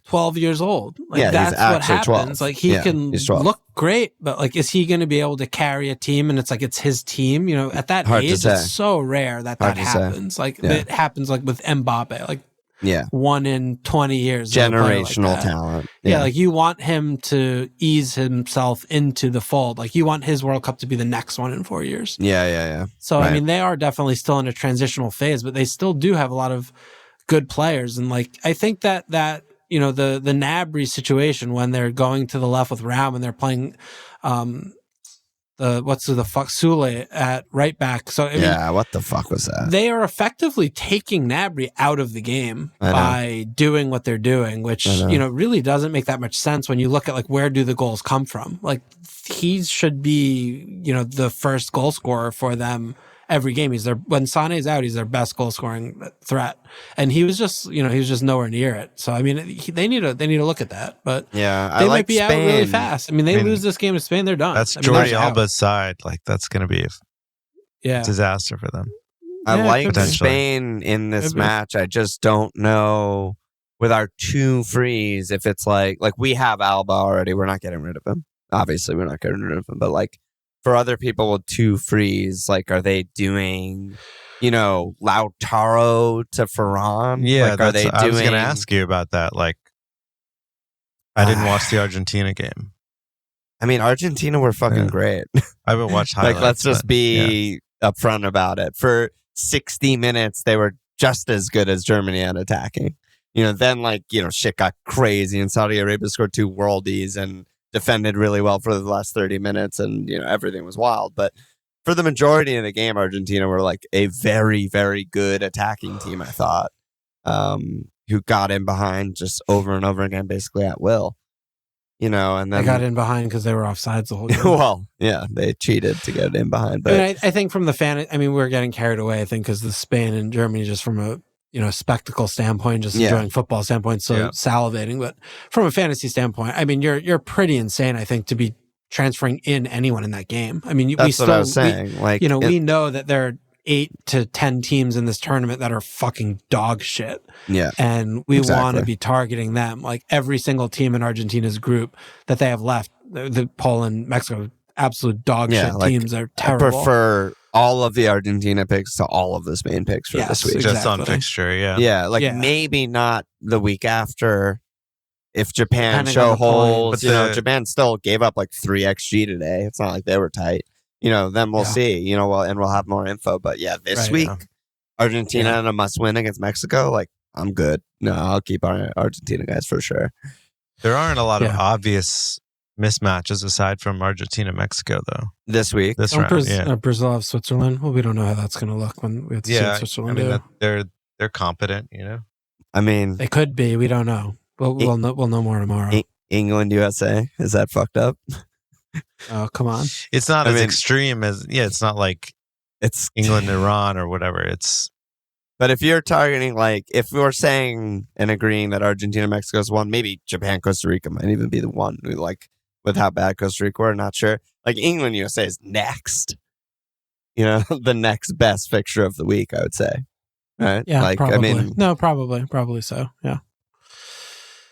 12 years old. Like, that's what happens. 12. Like, he can look great, but like, is he going to be able to carry a team? And it's like, it's his team, you know, at that age, it's so rare that happens. Like, it happens like with Mbappe, like 1 in 20 years. Generational talent. Yeah. Like, you want him to ease himself into the fold. Like, you want his World Cup to be the next one in 4 years. Yeah. So, I mean, they are definitely still in a transitional phase, but they still do have a lot of good players. And like, I think that you know, the Gnabry situation when they're going to the left with Raum and they're playing Sule at right back. So I mean, what the fuck was that? They are effectively taking Gnabry out of the game by doing what they're doing, which you know really doesn't make that much sense when you look at like where do the goals come from. Like, he should be, you know, the first goal scorer for them every game. When Sane's out, he's their best goal scoring threat, and he was just nowhere near it. So I mean, they need to look at that. But they might be out really fast. I mean, they lose this game to Spain, they're done. That's Jordi Alba's side. Like, that's going to be a disaster for them. I like Spain in this match. I just don't know with our 2 frees if it's like we have Alba already. We're not getting rid of him. Obviously, we're not getting rid of him. But like, for other people with 2 frees, like, are they doing, you know, Lautaro to Ferran? Yeah, like, are they doing... I was going to ask you about that. Like, I didn't watch the Argentina game. I mean, Argentina were fucking great. I haven't watched highlights. Like, let's just be upfront about it. For 60 minutes, they were just as good as Germany at attacking. You know, then, like, you know, shit got crazy and Saudi Arabia scored 2 worldies and defended really well for the last 30 minutes, and you know, everything was wild. But for the majority of the game, Argentina were like a very, very good attacking team, I thought, who got in behind just over and over again, basically at will. You know, and then they got in behind because they were offsides the whole game. Well, yeah, they cheated to get in behind. But I mean, I think from the fan, I mean, we're getting carried away. I think because the Spain and Germany, just from a spectacle standpoint, just enjoying football standpoint, so salivating. But from a fantasy standpoint, I mean, you're pretty insane, I think, to be transferring in anyone in that game. I mean, that's what I was saying. We know that there are 8 to 10 teams in this tournament that are fucking dog shit. Yeah. And we want to be targeting them. Like, every single team in Argentina's group that they have left, the Poland, Mexico, absolute dog shit teams are terrible. I prefer all of the Argentina picks to all of the Spain picks for this week. Just on fixture, Yeah, maybe not the week after if Japan show holds. But you know, Japan still gave up like 3 XG today. It's not like they were tight. You know, then we'll see. You know, and we'll have more info. But yeah, this week, Argentina in a must-win against Mexico. Like, I'm good. No, I'll keep our Argentina guys for sure. There aren't a lot of obvious mismatches aside from Argentina, Mexico, though. This week, round, Brazil have Switzerland. Well, we don't know how that's going to look when we have to see Switzerland. I mean, they're competent, you know. I mean, they could be. We don't know. We'll know more tomorrow. England, USA, is that fucked up? Oh, come on! It's not as extreme as it's not like it's England, Iran, or whatever. It's. But if you're targeting, like, if we're saying and agreeing that Argentina, Mexico's one, maybe Japan, Costa Rica might even be the one. Like, with how bad Costa Rica were, not sure. Like, England, USA is next. the next best fixture of the week, I would say. Right? Yeah, probably. Probably so. Yeah.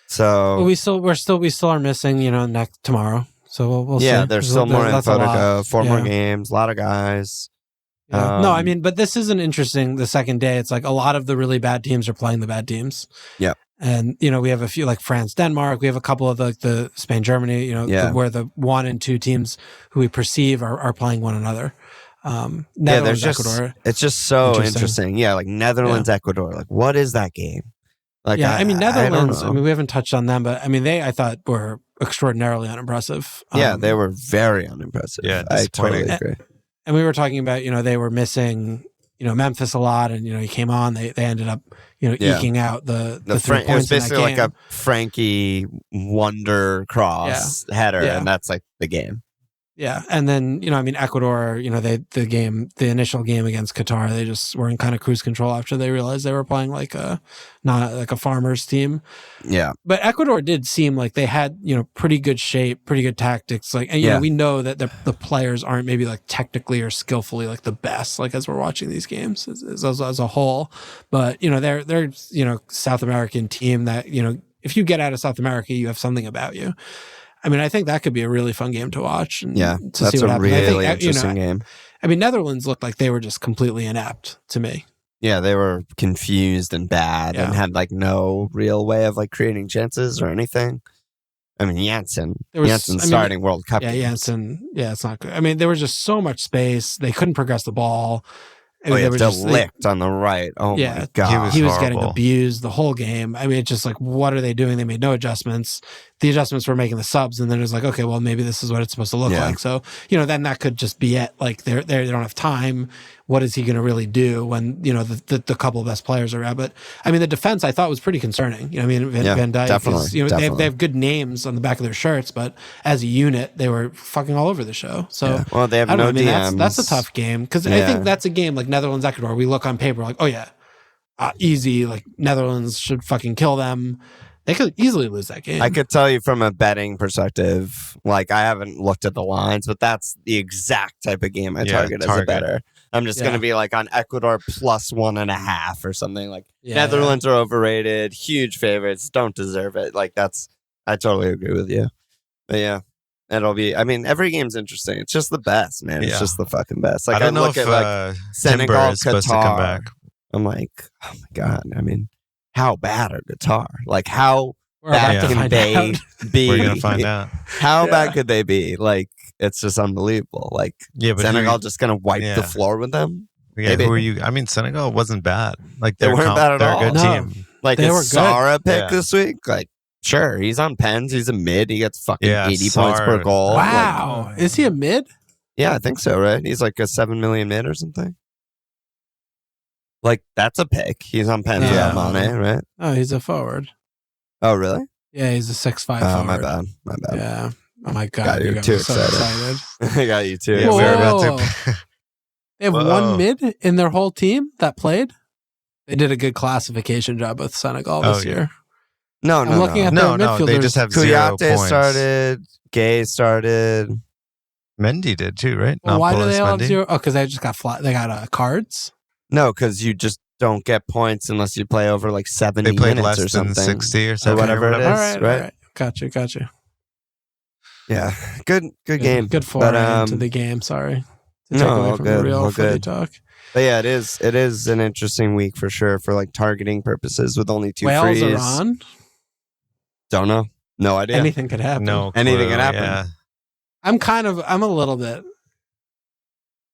So but we still are missing, next tomorrow. So we'll see. Yeah, there's still more info to go. 4 more Yeah. games, a lot of guys. Yeah. No, I mean, but this isn't interesting. The second day, it's like a lot of the really bad teams are playing the bad teams. Yeah. And, we have a few like France, Denmark. We have a couple of the Spain, Germany, where the 1 and 2 teams who we perceive are playing one another. Netherlands, Ecuador. It's just so interesting. Yeah, like Netherlands, Ecuador. Like, what is that game? Like, Netherlands, we haven't touched on them, but they, I thought, were extraordinarily unimpressive. They were very unimpressive. Yeah, I totally agree. And we were talking about, they were missing, Memphis a lot, and he came on. They ended up, eking out the 3 points. It was basically like a Frankie Wonder cross header, and that's like the game. Yeah, and then Ecuador, the initial game against Qatar, they just were in kind of cruise control after they realized they were playing like not like a farmers team. Yeah, but Ecuador did seem like they had pretty good shape, pretty good tactics. Like, and we know that the players aren't maybe like technically or skillfully like the best. Like as we're watching these games as a whole, but they're South American team that if you get out of South America, you have something about you. I think that could be a really fun game to watch. To see what happens. Really interesting game. Netherlands looked like they were just completely inept to me. Yeah, they were confused and bad and had like no real way of like creating chances or anything. Janssen starting World Cup. Yeah, Janssen. Yeah, it's not good. There was just so much space. They couldn't progress the ball. They were just licked on the right. Oh my God. He was getting abused the whole game. It's just like, what are they doing? They made no adjustments. The adjustments were making the subs, and then it was like, okay, well, maybe this is what it's supposed to look like. So, then that could just be it. Like they don't have time. What is he going to really do when, the couple of best players are out? But the defense I thought was pretty concerning. Van Dijk, definitely. They have good names on the back of their shirts, but as a unit, they were fucking all over the show. So, well, they have no DMs. That's a tough game because I think that's a game like Netherlands, Ecuador. We look on paper like, oh yeah, easy. Like Netherlands should fucking kill them. They could easily lose that game. I could tell you from a betting perspective, like I haven't looked at the lines, but that's the exact type of game I target as a bettor. I'm just going to be like on Ecuador plus 1.5 or something. Like Netherlands are overrated, huge favorites, don't deserve it. Like I totally agree with you. But yeah, it'll be. Every game's interesting. It's just the best, man. It's just the fucking best. Like I don't know look if at Senegal, Qatar. I'm like, oh my God. How bad are Qatar? Like, how bad can they be? We're going to find out. How bad could they be? Like, it's just unbelievable. Like, Senegal just going to wipe the floor with them? Yeah, maybe. Who are you? Senegal wasn't bad. Like, they weren't bad at all. They're a good team. Like, is Sara pick this week? Like, sure, he's on pens. He's a mid. He gets fucking 80 points per goal. Wow. Like, is he a mid? Yeah, I think so, right? He's like a 7 million mid or something. Like, that's a pick. He's on pens without Mane, right? Oh, he's a forward. Oh, really? Yeah, he's a 6'5" forward. Oh, my bad. Yeah. Oh, my God. You got too excited. I got you, too. Yeah, we were about to. They have one mid in their whole team that played? They did a good classification job with Senegal this year. No. Looking at their midfielders. They just have 0 points. started. Gay started. Mendy did, too, right? Well, why do they all have 0? Oh, because they just got they got cards? No, because you just don't get points unless you play over like 70 minutes or something. They played less than 60 or something. Or whatever it is, all right? Gotcha. Yeah, good game. Good foray into the game, sorry. To take away from the real footy talk. But yeah, it is an interesting week for sure for like targeting purposes with only 2 Wales frees. are on? Don't know. No idea. Anything could happen. No clue, anything could happen. Yeah. I'm a little bit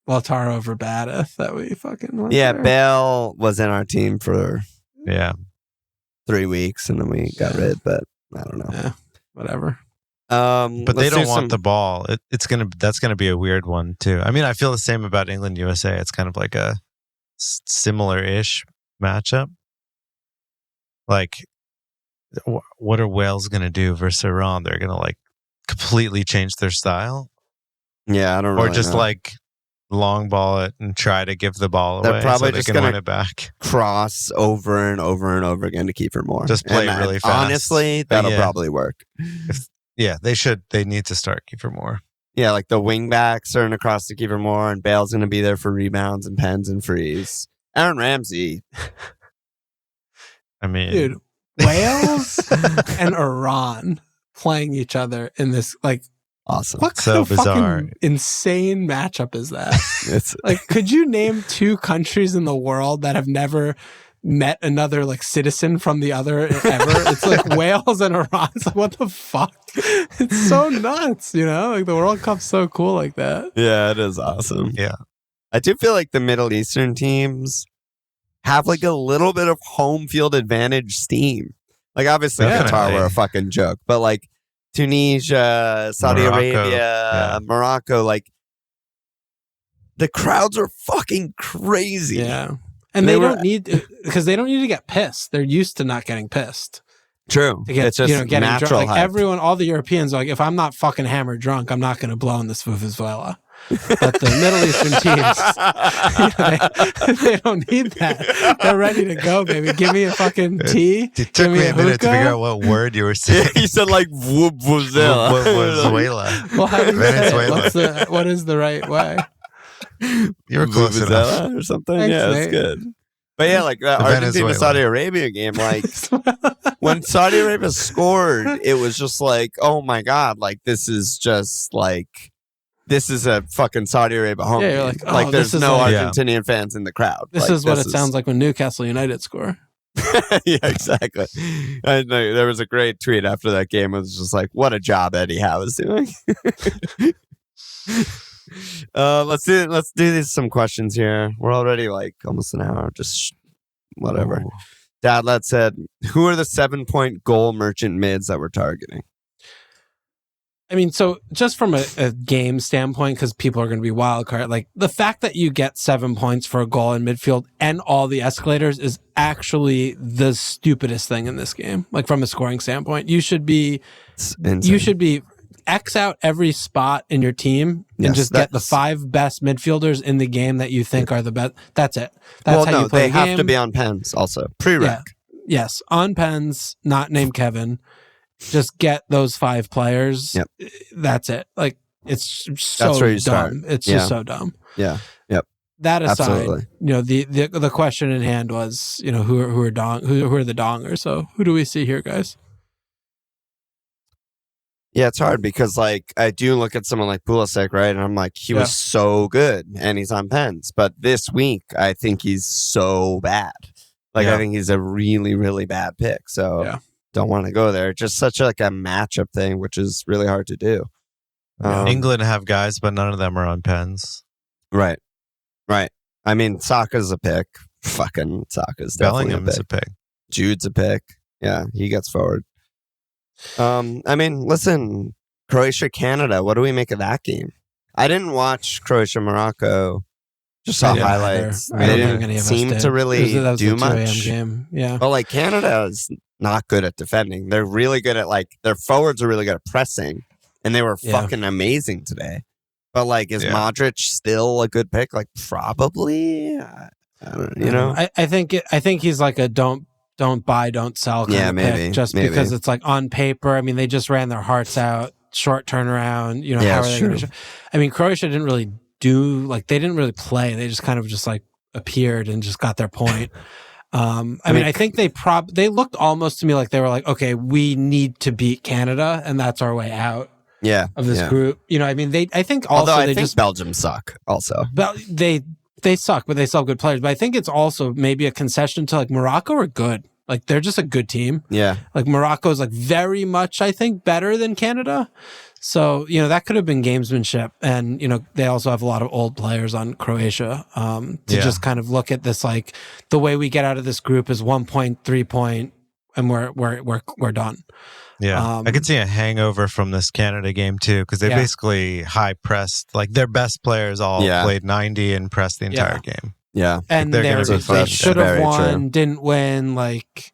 Lautaro over Badith that we fucking went there. Bale was in our team for 3 weeks and then we got rid, but I don't know. Yeah, whatever. But they don't want the ball. That's gonna be a weird one too. I feel the same about England USA. It's kind of like a similar-ish matchup. Like, what are Wales gonna do versus Iran? They're gonna like completely change their style. Yeah, I don't know. Or just like long ball it and try to give the ball away. They're probably so they just can gonna win it back. Cross over and over and over again to keep her more. Just play really fast. Honestly, that'll probably work. They should. They need to start Kiefer Moore. Yeah, like the wing backs starting to cross the keeper more, and Bale's going to be there for rebounds and pens and frees. Aaron Ramsey. I mean, dude, Wales and Iran playing each other in this, like, awesome. what kind So of bizarre. fucking insane matchup is that? It's Like, could you name 2 countries in the world that have never met another like citizen from the other ever? It's like Wales and Iran. It's like, what the fuck? It's so nuts, you know? Like the World Cup's so cool like that. yeah, it is awesome. Yeah. I do feel like the Middle Eastern teams have like a little bit of home field advantage steam. Like obviously Qatar were a fucking joke, but like Tunisia, Saudi Arabia, Morocco, like the crowds are fucking crazy. Yeah. And they don't need, because they don't need to get pissed. They're used to not getting pissed. True. To get, it's just getting natural drunk. Like hype. everyone, all the Europeans are like, if I'm not fucking hammered drunk, I'm not going to blow in this Vuvuzela. But the Middle Eastern teams, they don't need that. They're ready to go, baby. Give me a fucking tea. It took me a minute to figure out what word you were saying. He said like Vuvuzela. Venezuela. Well, how do you say it? Venezuela. What is the right way? You were close enough. Vuvuzela or something. Thanks, yeah, mate. that's good. But yeah, like the Argentina Venezuela. Saudi Arabia game, like when Saudi Arabia scored, it was just like, oh my god, like this is just like this is a fucking Saudi Arabia home Yeah, game. you're like, oh, there's this is no like- Argentinian fans in the crowd. This Like, is what it sounds like when Newcastle United score. yeah, exactly. I know there was a great tweet after that game. It was just like, what a job Eddie Howe is doing. Let's do these some questions here. We're already like almost an hour. Just whatever. Ooh. Dadlet said, "Who are the 7-point goal merchant mids that we're targeting?" I mean, so just from a game standpoint, because people are going to be wild card, like the fact that you get 7 points for a goal in midfield and all the escalators is actually the stupidest thing in this game. Like from a scoring standpoint, you should be X out every spot in your team and just get the 5 best midfielders in the game that you think are the best. That's it. That's how you play they the have game. to be on pens also. Prereq. Yeah. Yes, on pens, not named Kevin. Just get those 5 players. Yep. That's it. Like it's so That's where you dumb. start. It's just so dumb. Yeah. Yep. That aside, Absolutely. you know, the question in hand was, you know, who are the dongers? So who do we see here, guys? Yeah, it's hard because like I do look at someone like Pulisic, right? And I'm like, he was so good and he's on pens. But this week, I think he's so bad. Like I think he's a really, really bad pick. So don't want to go there. Just such like a matchup thing, which is really hard to do. England have guys, but none of them are on pens. Right. I mean, Saka's a pick. Fucking Saka's definitely Bellingham is a pick. Jude's a pick. Yeah, he gets forward. I mean, listen, Croatia, Canada. What do we make of that game? I didn't watch Croatia, Morocco. Just saw highlights. I They don't think didn't any of us seem did. to really That was do the 2 a.m. much. game. Yeah. But like Canada is not good at defending. They're really good at like their forwards are really good at pressing, and they were fucking amazing today. But like, is Modric still a good pick? Like, probably. I don't know. You know, I think he's like a don't buy, don't sell kind of pick, just because it's like on paper. I mean, they just ran their hearts out, short turnaround. You know, how are they going to? I mean, Croatia didn't really they didn't really play. They just kind of just like appeared and just got their point. I mean, I think they looked almost to me like they were like, okay, we need to beat Canada, and that's our way out. Of this group, you know, I mean, I think also although I think Belgium suck also. But they suck, but they still have good players. But I think it's also maybe a concession to like Morocco are good. Like they're just a good team. Yeah. Like Morocco is like very much, I think, better than Canada. So, you know, that could have been gamesmanship. And, you know, they also have a lot of old players on Croatia to just kind of look at this, like the way we get out of this group is 1 point, 3 point, and we're done. Yeah, I could see a hangover from this Canada game too, because they basically high pressed. Like their best players all played 90 and pressed the entire game. Yeah, and like they should have won, didn't win. Like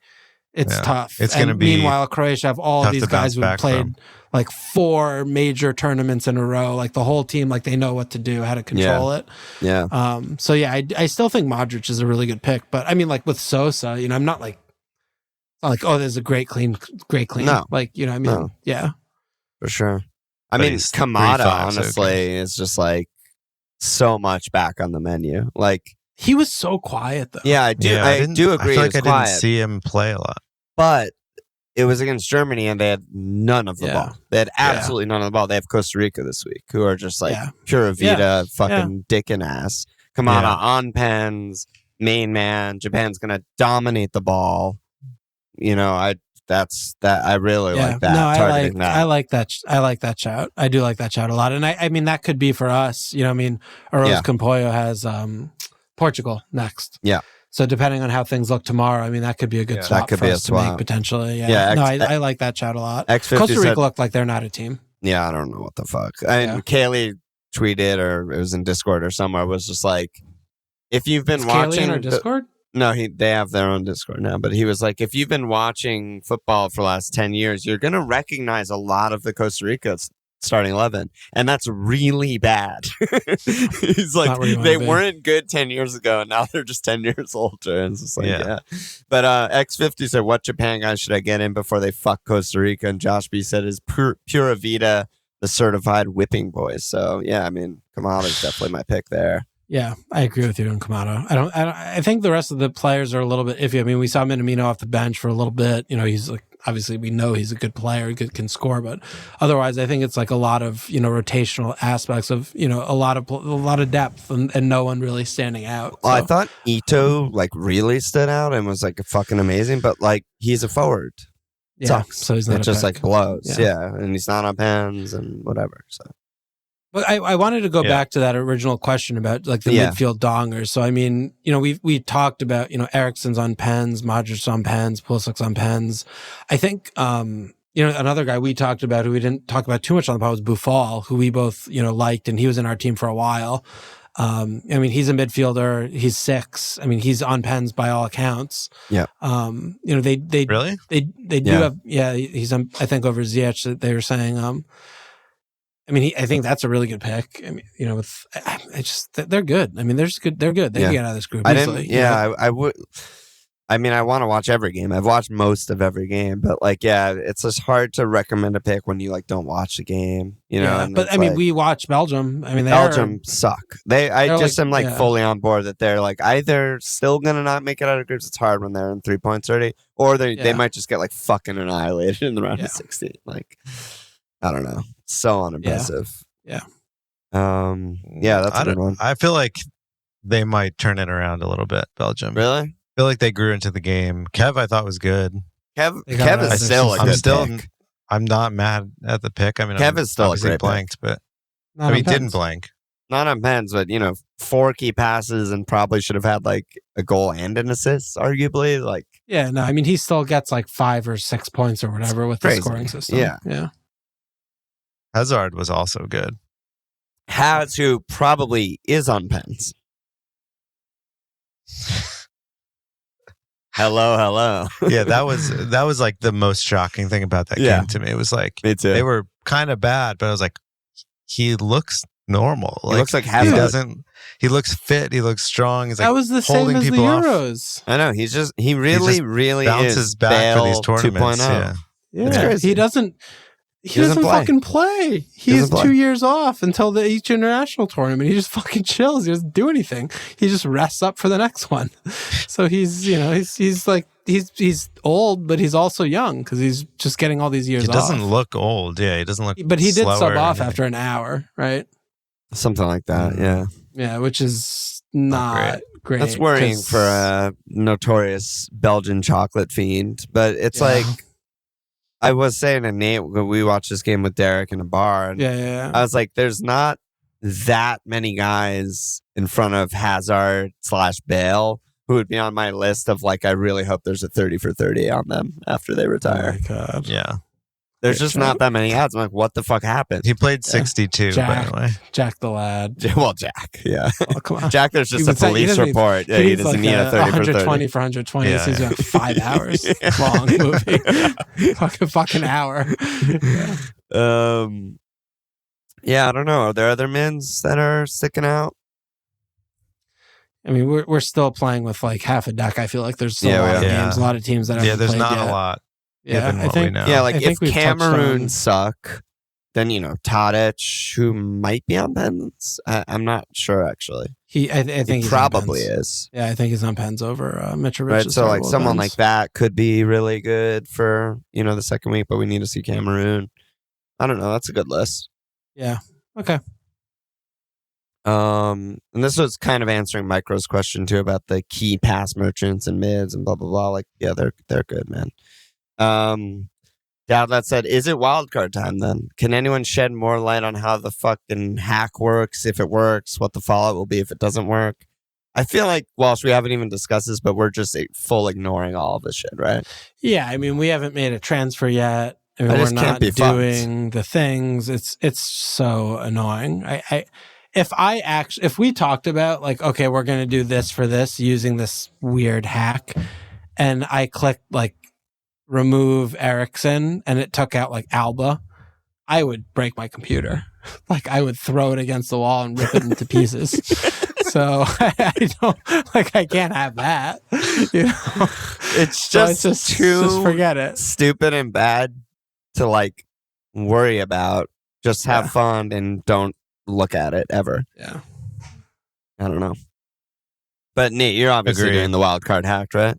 it's tough. It's going to be. Meanwhile, Croatia have all these guys who have played like 4 major tournaments in a row. Like the whole team, like they know what to do, how to control it. Yeah. So yeah, I still think Modric is a really good pick, but I mean, like with Sosa, you know, I'm not like. Oh, there's a great clean. No. Like, you know, I mean, yeah. For sure. I mean, he's Kamada 3-5, honestly is just like so much back on the menu. Like He was so quiet though. yeah, I do. Yeah, I do agree. I feel like he I was quiet, didn't see him play a lot. but it was against Germany, and they had none of the Yeah. ball. They had absolutely none of the ball. They have Costa Rica this week, who are just like Yeah. pura vida, Yeah. fucking dick and ass. Kamada Yeah. on pens, main man. Japan's gonna dominate the ball. You know, I really like that. No, targeting that. I like that. I like that shout. I do like that shout a lot. And I mean, that could be for us. You know, I mean, Arroz Campoyo has Portugal next. Yeah. So depending on how things look tomorrow, I mean, that could be a good swap That could for be a us to swap. make potentially. Yeah. Yeah, No, I like that shout a lot. X50 Costa Rica said- looked like they're not a team. Yeah, I don't know what the fuck. And Kaylee tweeted, or it was in Discord or somewhere, was just like, if you've been Is watching Kaylee in our Discord? No, they have their own Discord now, but he was like, if you've been watching football for the last 10 years, you're going to recognize a lot of the Costa Rica starting 11, and that's really bad. He's like, they weren't good 10 years ago, and now they're just 10 years older. And it's just like, yeah. But X50 said, what Japan guys should I get in before they fuck Costa Rica? And Josh B said, is Pura Vida the certified whipping boys? So, yeah, I mean, Kamada's definitely my pick there. Yeah, I agree with you on Kamado. I think the rest of the players are a little bit iffy. I mean, we saw Minamino off the bench for a little bit. You know, he's like, obviously we know he's a good player, he can score, but otherwise I think it's like a lot of, you know, rotational aspects of, you know, a lot of depth and no one really standing out. Well, I thought Ito like really stood out and was like fucking amazing, but like he's a forward. Yeah, sucks. So he's not it just pick. like blows. Yeah, and he's not on pens and whatever. So. But I wanted to go back to that original question about like the midfield dongers. So I mean, you know, we talked about, you know, Eriksen's on pens, Modric's on pens, Pulisic's on pens. I think you know, another guy we talked about who we didn't talk about too much on the pod was Buffal, who we both, you know, liked, and he was in our team for a while. I mean, he's a midfielder. He's 6. I mean, he's on pens by all accounts. Yeah. You know, they really they do have he's on, I think over Ziyech that they were saying. I mean, I think that's a really good pick. I mean, you know, they're good. I mean, they're just good. They're good. They can get out of this group easily. I would. I mean, I want to watch every game. I've watched most of every game, but like, yeah, it's just hard to recommend a pick when you like don't watch the game. You know, and but I mean, we watch Belgium. I mean, Belgium suck. I just am like fully on board that they're like either still gonna not make it out of groups. It's hard when they're in 3 points already, or they might just get like fucking annihilated in the round of 16. Like, I don't know. So unimpressive. Yeah. That's a good one. I feel like they might turn it around a little bit, Belgium. Really? I feel like they grew into the game. Kev, I thought was good. Kev is still a good pick. I'm not mad at the pick. I mean, Kev is still a great blanked, pick. but I mean, didn't blank. Not on pens, but you know, 4 key passes and probably should have had like a goal and an assist, arguably. Like, yeah, no, I mean, he still gets like 5 or 6 points or whatever with the scoring system. Yeah. Hazard was also good. Who probably is on pens. Hello. Yeah, that was like the most shocking thing about that game to me. It was like, me too. They were kind of bad, but I was like, he looks normal. He looks like Hazard. He looks fit. He looks strong. He's like, that was the same as the Euros. Off. I know. He really bounces is back Bale for these tournaments. 2.0. Yeah. It's crazy. He doesn't fucking play. He has 2 years off until each international tournament. He just fucking chills. He doesn't do anything. He just rests up for the next one. So he's like, he's old, but he's also young because he's just getting all these years off. He doesn't look old. Yeah, he doesn't look. But he did sub off after an hour, right? Something like that. Yeah. Yeah, which is not great. That's worrying for a notorious Belgian chocolate fiend. But it's like, I was saying to Nate, we watched this game with Derek in a bar. And I was like, there's not that many guys in front of Hazard/Bale who would be on my list of like, I really hope there's a 30 for 30 on them after they retire. Oh my God. Yeah. There's just not that many ads. I'm like, what the fuck happened? He played 62, by the way. Jack the lad. Well, Jack, yeah. Oh, come on. Jack, there's just a police report. Yeah, he doesn't need a 30 for 30. 120 for 120. This is like 5 hours long movie. fucking hour. Yeah, I don't know. Are there other mins that are sticking out? I mean, we're still playing with like half a deck. I feel like there's still a lot of games, a lot of teams that haven't there's played not yet. a lot. Yeah, I think. Yeah, like if Cameroon suck, then Tadic, who might be on pens. I'm not sure actually. I think he he's probably on pens. is. Yeah, I think he's on pens over Mitrovic. Right, so like someone like that could be really good for the second week, but we need to see Cameroon. I don't know. That's a good list. Yeah. Okay. And this was kind of answering Micro's question too about the key pass merchants and mids and blah blah blah. Like, yeah, they're good, man. Dowdlet said, "Is it wildcard time then? Can anyone shed more light on how the fucking hack works? If it works, what the fallout will be if it doesn't work?" I feel like, Walsh, we haven't even discussed this, but we're just full ignoring all of this shit, right? Yeah, I mean, we haven't made a transfer yet. I mean, I we're just not can't be doing the things. It's so annoying. If we talked about like, okay, we're going to do this for this using this weird hack, and I clicked like remove Ericsson and it took out like Alba, I would break my computer. Like I would throw it against the wall and rip it into pieces. So I don't I can't have that. It's just just forget it. Stupid and bad to like worry about. Just have fun and don't look at it ever. Yeah. I don't know. But Nate, you're obviously doing the wild card hack, right?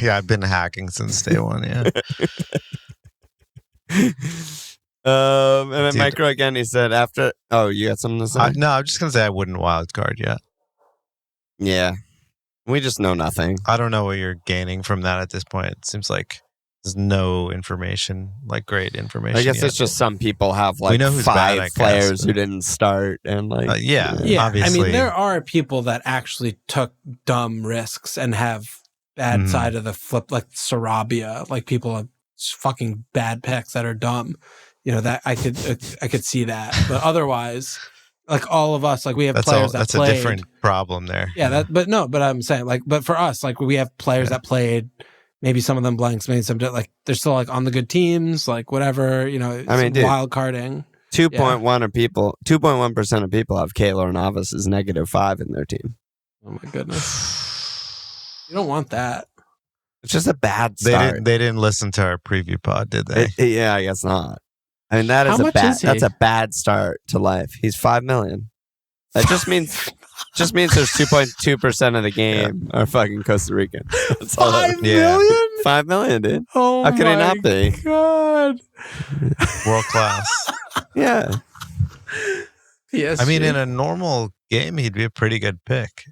Yeah, I've been hacking since day one, yeah. And then Micro again, he said after... Oh, you got something to say? No, I'm just going to say I wouldn't wild card yet. Yeah. We just know nothing. I don't know what you're gaining from that at this point. It seems like there's no information, like great information. I guess yet. it's just some people have like know who's 5 bad, players who didn't start and like... Yeah, obviously. I mean, there are people that actually took dumb risks and have bad side of the flip, like Sarabia, like people have fucking bad picks that are dumb. That I could see that, but otherwise, like all of us, like we have players that played. That's a different problem there. Yeah, but I'm saying but for us, like we have players that played. Maybe some of them blanks, maybe some like they're still like on the good teams, like whatever. I mean, dude, wild carding. 2.1% of people have Kaylor Navas as -5 in their team. Oh my goodness. You don't want that. It's just a bad start. They didn't listen to our preview pod, did they? Yeah, I guess not. I mean, that's a bad start to life. He's 5 million. That just means there's 2.2% of the game are fucking Costa Rican. That's 5 million? 5 million, dude. Oh, how could he not be? God. World class. Yeah. Yes. I mean, in a normal game, he'd be a pretty good pick.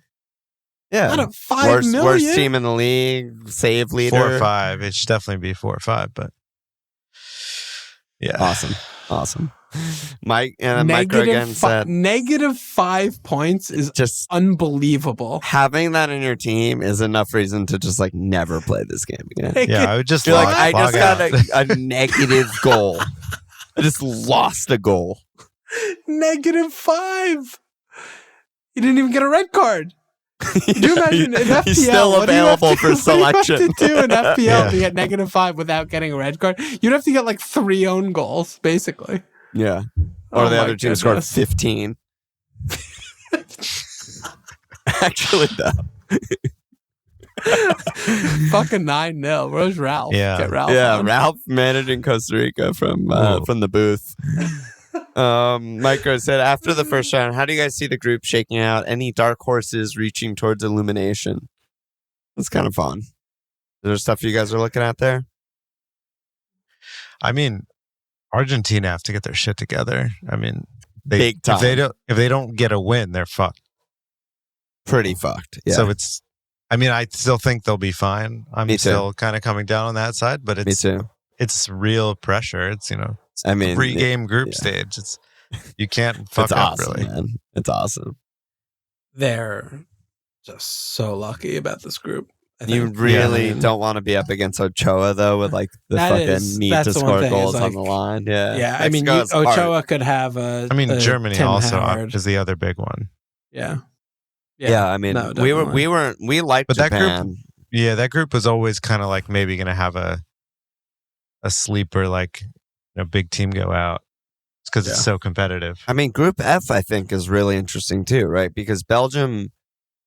Yeah. Not a 5 million. Worst team in the league, save leader. 4 or 5. It should definitely be 4 or 5, but yeah. Awesome. Mike and Micro again said -5 points is just unbelievable. Having that in your team is enough reason to just like never play this game again. Yeah, I would just log I just got a negative goal. I just lost a goal. -5. You didn't even get a red card. Do you imagine in FPL? He's still available for selection. What do you have to do in FPL to get -5 without getting a red card? You'd have to get like 3 own goals, basically. Yeah. Or the other team scored 15. Actually, though. Fucking 9-0. Where's Ralph? Yeah. Get Ralph. Yeah, on. Ralph managing Costa Rica from the booth. Micro said, after the first round, how do you guys see the group shaking out? Any dark horses reaching towards elimination? It's kind of fun. Is there stuff you guys are looking at there? I mean, Argentina have to get their shit together. I mean, big time. If they don't get a win, they're fucked. Pretty fucked. Yeah. So I still think they'll be fine. I'm still kind of coming down on that side, but it's real pressure. It's pre-game group stage. You can't fuck up awesome, really. Man. It's awesome. They're just so lucky about this group. You really don't want to be up against Ochoa though, with like the fucking need to score goals on the line. Yeah, yeah. I mean, Ochoa could have a. I mean, Germany Tim also Howard. is the other big one. Yeah. I mean, we liked but Japan. That group was always kind of like maybe going to have a sleeper, like big team go out. It's because it's so competitive. I mean, Group F I think is really interesting too, right? Because Belgium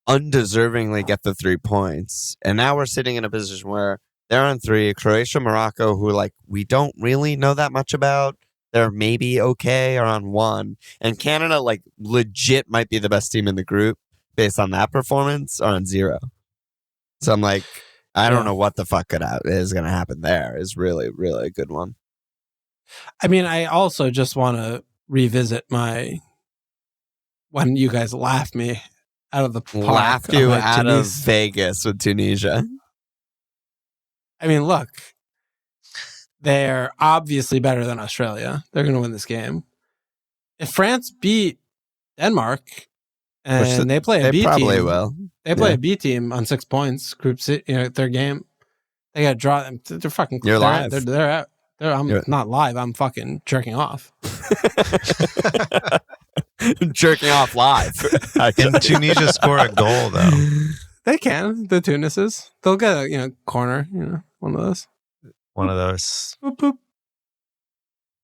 undeservingly get the 3 points, and now we're sitting in a position where they're on 3. Croatia, Morocco, who like we don't really know that much about. they're maybe okay or on 1. And Canada, like, legit might be the best team in the group based on that performance, are on 0. So I'm like, I don't know what the fuck is going to happen there. Is really, really a good one. I mean, I also just want to revisit when you guys laughed me out of the park. Laughed you out of Vegas with Tunisia. I mean, look, they're obviously better than Australia. They're going to win this game. If France beat Denmark and they play a B team, they probably will. They play a B team on 6 points, group their game. They got to draw them. They're fucking. You're live. They're out. I'm not live. I'm fucking jerking off. Jerking off live. Can Tunisia score a goal though? They can. The Tunises. They'll get a corner. One of those. One of those. Boop, boop.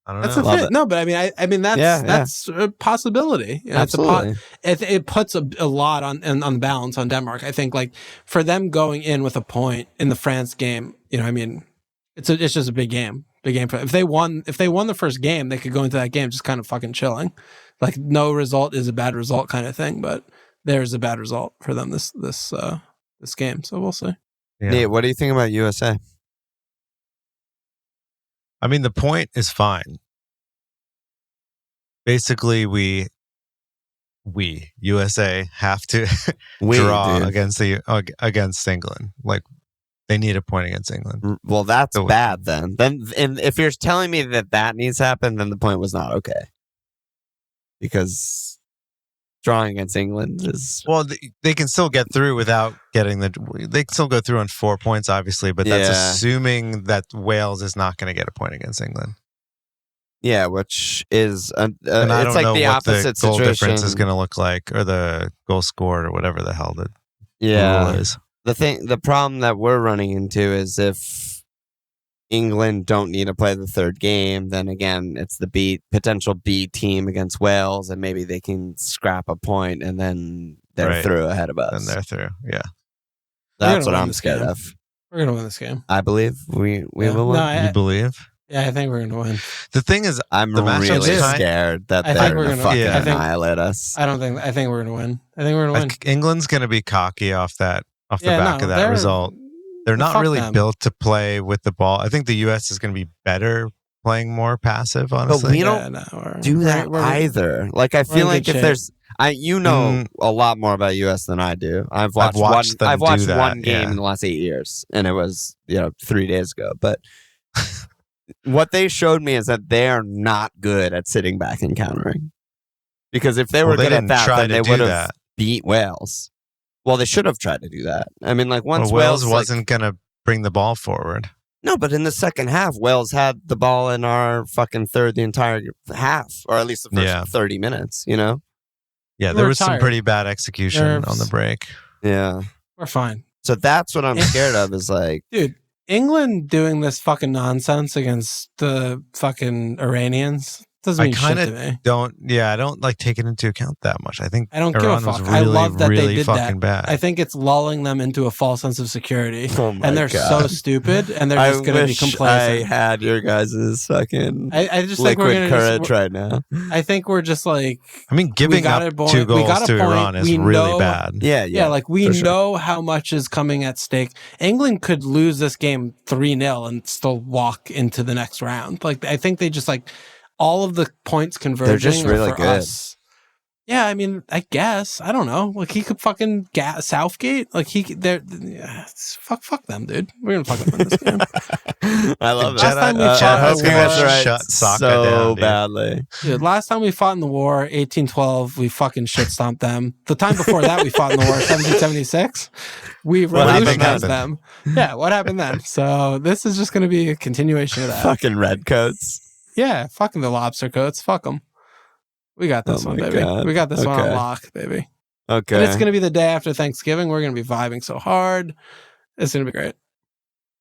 I don't That's know. a fit. No, but I mean that's a possibility. Absolutely. It puts a lot on the balance on Denmark. I think like for them going in with a point in the France game, I mean, it's just a big game. Big game for them. If they won the first game, they could go into that game just kind of fucking chilling. Like no result is a bad result kind of thing, but there's a bad result for them this game. So we'll see. Yeah. Nate, what do you think about USA? I mean, the point is fine. Basically, we USA have to draw against England. Like they need a point against England. Well, that's bad then. And if you're telling me that needs to happen, then the point was not okay. Because drawing against England is they can still get through without getting they can still go through on 4 points, obviously, but that's assuming that Wales is not going to get a point against England. Yeah, which is and I it's don't like know the what opposite the goal situation. difference is going to look like, or the goal scored, or whatever the hell the rule is. The problem that we're running into is if England don't need to play the third game, then again, it's the potential B team against Wales, and maybe they can scrap a point, and then they're through ahead of us. Then they're through, yeah. That's what I'm scared of. We're going to win this game. I believe we will win. You believe? Yeah, I think we're going to win. The thing is, I'm really scared that they're going to fucking annihilate us. I think we're going to win. I think we're going to win. England's going to be cocky off the back of that result. They're not really built to play with the ball. I think the U.S. is going to be better playing more passive, honestly. But we don't do that either. Like, I feel like if there's... you know a lot more about U.S. than I do. I've watched one game in the last 8 years, and it was 3 days ago. But what they showed me is that they are not good at sitting back and countering. Because if they were good at that, then they would have beat Wales. Well, they should have tried to do that. I mean, like once Wales wasn't going to bring the ball forward. No, but in the second half, Wales had the ball in our fucking third the entire half, or at least the first 30 minutes. Yeah, there was some pretty bad execution on the break. Yeah, we're fine. So that's what I'm scared of. Is like, dude, England doing this fucking nonsense against the fucking Iranians doesn't mean shit to me. I don't like take it into account that much. I think I don't give a fuck. Really, I love that really they did fucking that. bad. I think it's lulling them into a false sense of security, and they're so stupid, and they're just going to be complacent. I had your guys' fucking I just liquid think courage right now. I think we're just like, I mean, giving up 2 goals to Iran is really bad. Yeah. Like we know how much is coming at stake. England could lose this game 3-0 and still walk into the next round. Like I think they just like. All of the points converging they're just really for good. Us. Yeah, I mean, I guess I don't know. Like he could fucking Southgate. Like fuck them, dude. We're gonna fucking win this game. I love it. Last time we fought shut Saka so down, badly. Dude, last time we fought in the war, 1812, we fucking shit stomped them. The time before that, we fought in the war, 1776. We revolutionized them. Yeah, what happened then? So this is just gonna be a continuation of that. Fucking redcoats. Yeah, fucking the lobster coats. Fuck them. We got this one, baby. God. We got this one on lock, baby. Okay. And it's going to be the day after Thanksgiving. We're going to be vibing so hard. It's going to be great.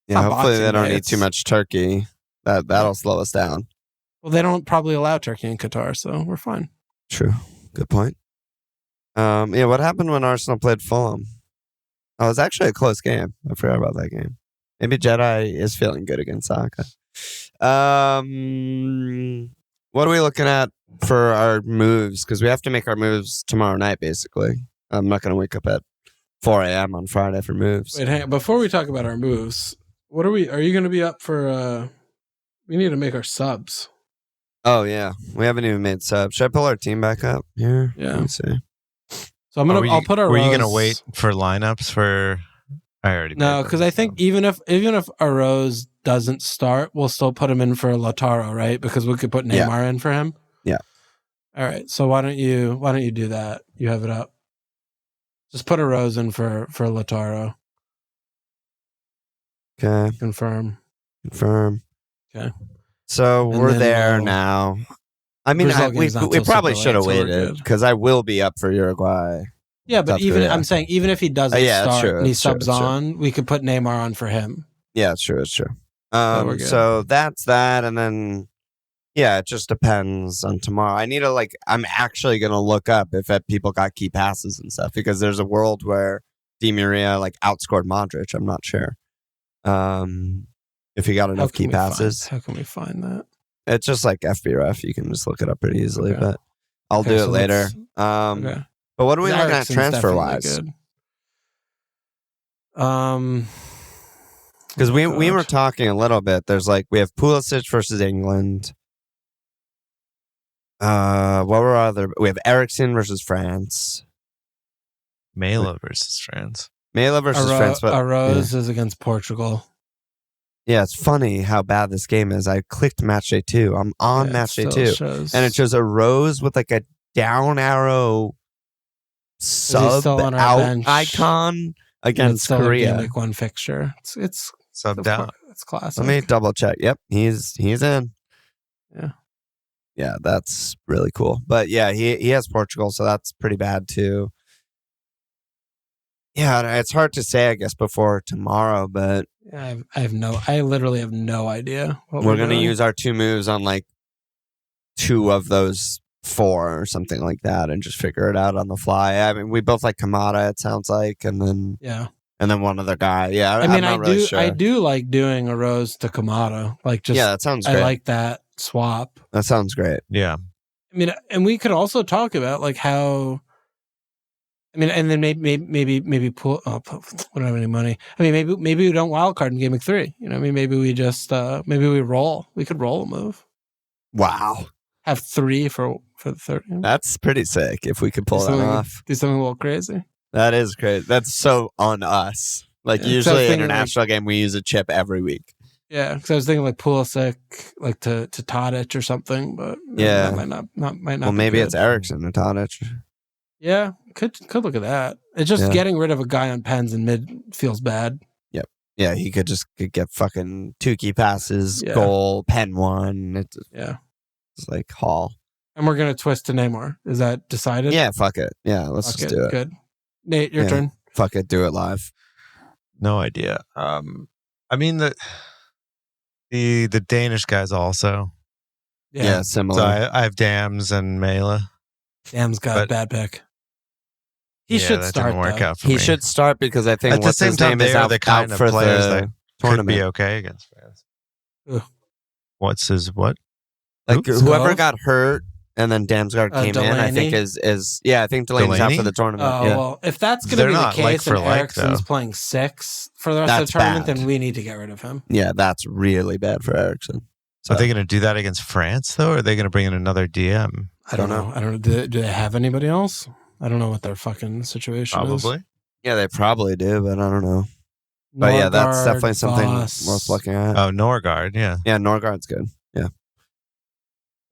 Yeah, hopefully they don't eat too much turkey. That'll slow us down. Well, they don't probably allow turkey in Qatar, so we're fine. True. Good point. What happened when Arsenal played Fulham? Oh, it was actually a close game. I forgot about that game. Maybe Jedi is feeling good against Saka. What are we looking at for our moves? Because we have to make our moves tomorrow night, basically. I'm not going to wake up at 4 a.m. on Friday for moves. Wait, hang on. Before we talk about our moves, are you going to be up for? We need to make our subs. Oh yeah, we haven't even made subs. Should I pull our team back up here? Yeah. Let me see. So I'll put our. Were you Rose... gonna wait for lineups for? I already. No, because I think even if Arose doesn't start, we'll still put him in for Lautaro, right? Because we could put Neymar in for him. Yeah. All right. So why don't you do that? You have it up. Just put Arose in for Lautaro. Okay. Confirm. Okay. So we're there now. I mean, we probably should have waited because I will be up for Uruguay. Yeah, but I'm saying even if he doesn't start true, and he subs on, we could put Neymar on for him. Yeah, it's true. So that's that, and then it just depends on tomorrow. I need to I'm actually gonna look up if people got key passes and stuff because there's a world where Di Maria outscored Modric. I'm not sure. If he got enough key passes. How can we find that? It's just like FBref. You can just look it up pretty easily, but I'll do it later. But what are we looking at transfer-wise? Because we were talking a little bit. There's we have Pulisic versus England. What were other? We have Eriksen versus France. Mela versus France. Mela versus France. But Arose is against Portugal. Yeah, it's funny how bad this game is. I clicked Matchday 2. I'm on Matchday 2. And it shows a Rose with a down arrow sub out icon against Korea. Like one fixture. It's subbed out. It's classic. Let me double check. Yep, he's in. Yeah. Yeah, that's really cool. But yeah, he has Portugal, so that's pretty bad too. Yeah, it's hard to say, I guess, before tomorrow, but I literally have no idea. We're going to use our 2 moves on 2 of those 4 or something like that and just figure it out on the fly. I mean, we both like Kamada, it sounds like, and then one other guy. Yeah, I do like doing a Rose to Kamada. That sounds great. I like that swap. That sounds great. Yeah. I mean, and we could also talk about how. I mean, and then maybe pull. Oh, we don't have any money. I mean, maybe we don't wildcard in Game Week 3. You know, I mean, maybe we just maybe we roll. We could roll a move. Wow. Have 3 for the third game. That's pretty sick. If we could pull that off, do something a little crazy. That is crazy. That's so on us. Usually international game, we use a chip every week. Yeah, because I was thinking Pulisic, to Tadic or something, but that might not. Well, maybe it's Eriksen to Tadic. Yeah, could look at that. It's just getting rid of a guy on pens in mid feels bad. Yep. Yeah, he could get fucking 2 key passes, goal, pen 1. It's haul. And we're gonna twist to Neymar. Is that decided? Yeah, fuck it. Yeah, let's just do it. Good. Nate, your turn. Fuck it, do it live. No idea. I mean the Danish guys also. Yeah, similar. So I have Dams and Mela. Dams got a bad pick. He should start. Didn't work out for he me. should start because I think at the same time they are the kind of for players the that tournament. could be okay against France. Ugh. What's his what? Whoever got hurt and then Damsgaard came Delaney? in, I think I think Delaney's out for the tournament. Well, if that's going to be the case and Eriksen's playing 6 for the rest of the tournament, then we need to get rid of him. Yeah, that's really bad for Eriksen. So are they going to do that against France though, or are they going to bring in another DM? I don't know. I don't know. Do they have anybody else? I don't know what their fucking situation is. Probably. Yeah, they probably do, but I don't know. But yeah, that's definitely something worth looking at. Oh, Norgard, yeah. Yeah, Norgard's good. Yeah.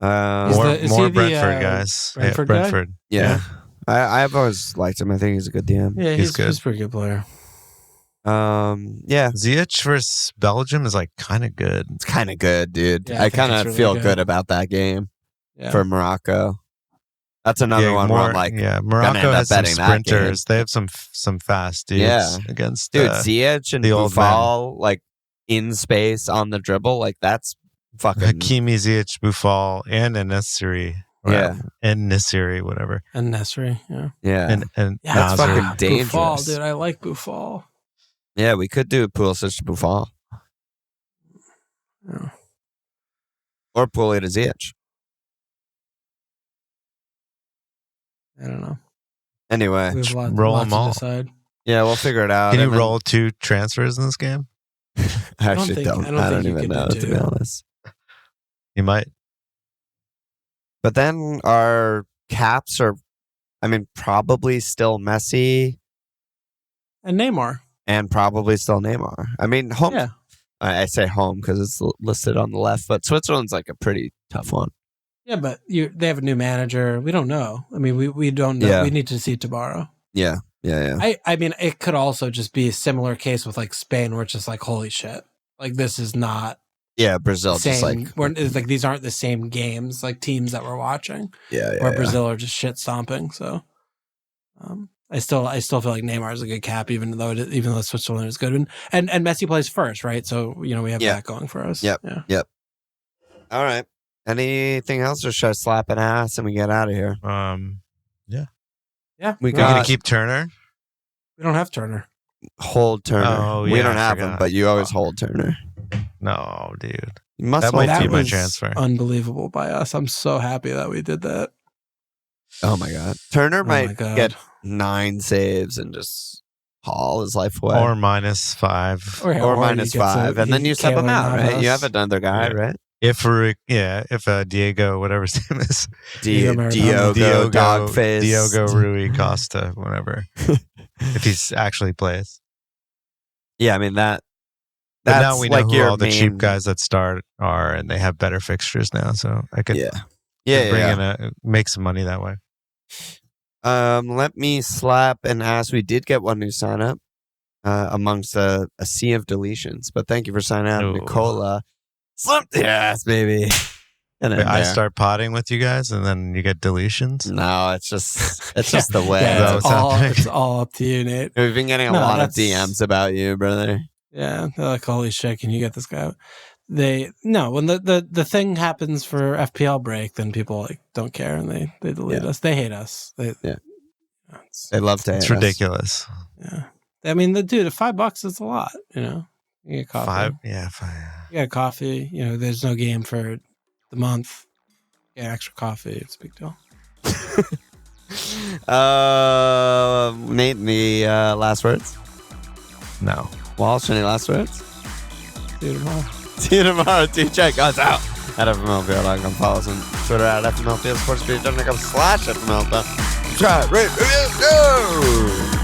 More Brentford guys. Brentford. Yeah. I've always liked him. I think he's a good DM. Yeah, he's good. He's a pretty good player. Yeah. Ziyech versus Belgium is kind of good. It's kind of good, dude. Yeah, I kind of really feel good about that game for Morocco. That's another one where I'm Morocco has some sprinters. They have some fast dudes against Ziyech and Buffal, in space on the dribble, that's fucking Hakimi, Ziyech, Buffal, and Nesiri. And Nesiri, whatever. And Nesiri, and that's fucking dangerous. Buffal, dude, I like Buffal. Yeah, we could do Pulisic to Buffal. Yeah. Or Pulisic to Ziyech. I don't know. Anyway, We have roll lots them all. to decide. yeah, we'll figure it out. Can you And then- roll 2 transfers in this game? I actually think- don't. I don't I think don't you even could know, do to be 2. honest. You might. But then our caps are, probably still Messi And Neymar. and probably still Neymar. Home. Yeah. I say home because it's listed on the left, but Switzerland's like a pretty tough one. Yeah, but they have a new manager. We don't know. We don't know. Yeah. We need to see tomorrow. Yeah. It could also just be a similar case with like Spain, where it's just like, holy shit, like this is not Yeah, Brazil same. just like It's like these aren't the same games, like teams that we're watching. yeah. Brazil are just shit stomping. So, I still feel like Neymar is a good cap, even though Switzerland is good, and Messi plays first, right? So we have that going for us. Yep. Yeah. Yep. All right. Anything else, or should I slap an ass and we get out of here? Yeah. We You're got- gonna keep Turner? We don't have Turner. Hold Turner. Oh, we yeah, don't I have him, forgot. but you always hold Turner. No, dude. You must That hold might be That my was transfer. unbelievable by us. I'm so happy that we did that. Oh my god. Turner Oh my might God. get 9 saves and just haul his life away. Or -5. Or -5. And then you sub him out, right? You have another guy, Yeah. right? If Diego, whatever his name is, Diogo Dogface. Diogo Rui Costa, whatever. If he's actually plays. Yeah, that's But now we know like who your all the main- cheap guys that start are, and they have better fixtures now. So I could make some money that way. Let me slap an ass. We did get one new sign up amongst a sea of deletions, but thank you for signing up, Ooh. Nicola. Slap the ass, baby. And Wait, I start potting with you guys, and then you get deletions. No, it's just the way. Yeah, Is that what's happening? it's all up to you, Nate. We've been getting a No, lot of that's- DMs about you, brother. Yeah, they're like, holy shit, can you get this guy? When the thing happens for FPL break, then people like don't care and they delete us. They hate us. They love to hate It's us. ridiculous. Yeah. The $5 is a lot, You get coffee. 5, yeah, 5. You got coffee. There's no game for the month. You get extra coffee. It's a big deal. Nate, the last words? No. Walsh, any last words? See you tomorrow. See you tomorrow. Check us out at FMLFPL.com. Follow us on Twitter at FMLFPL Sports Page.com/FMLFPL. Try, rate, review, go!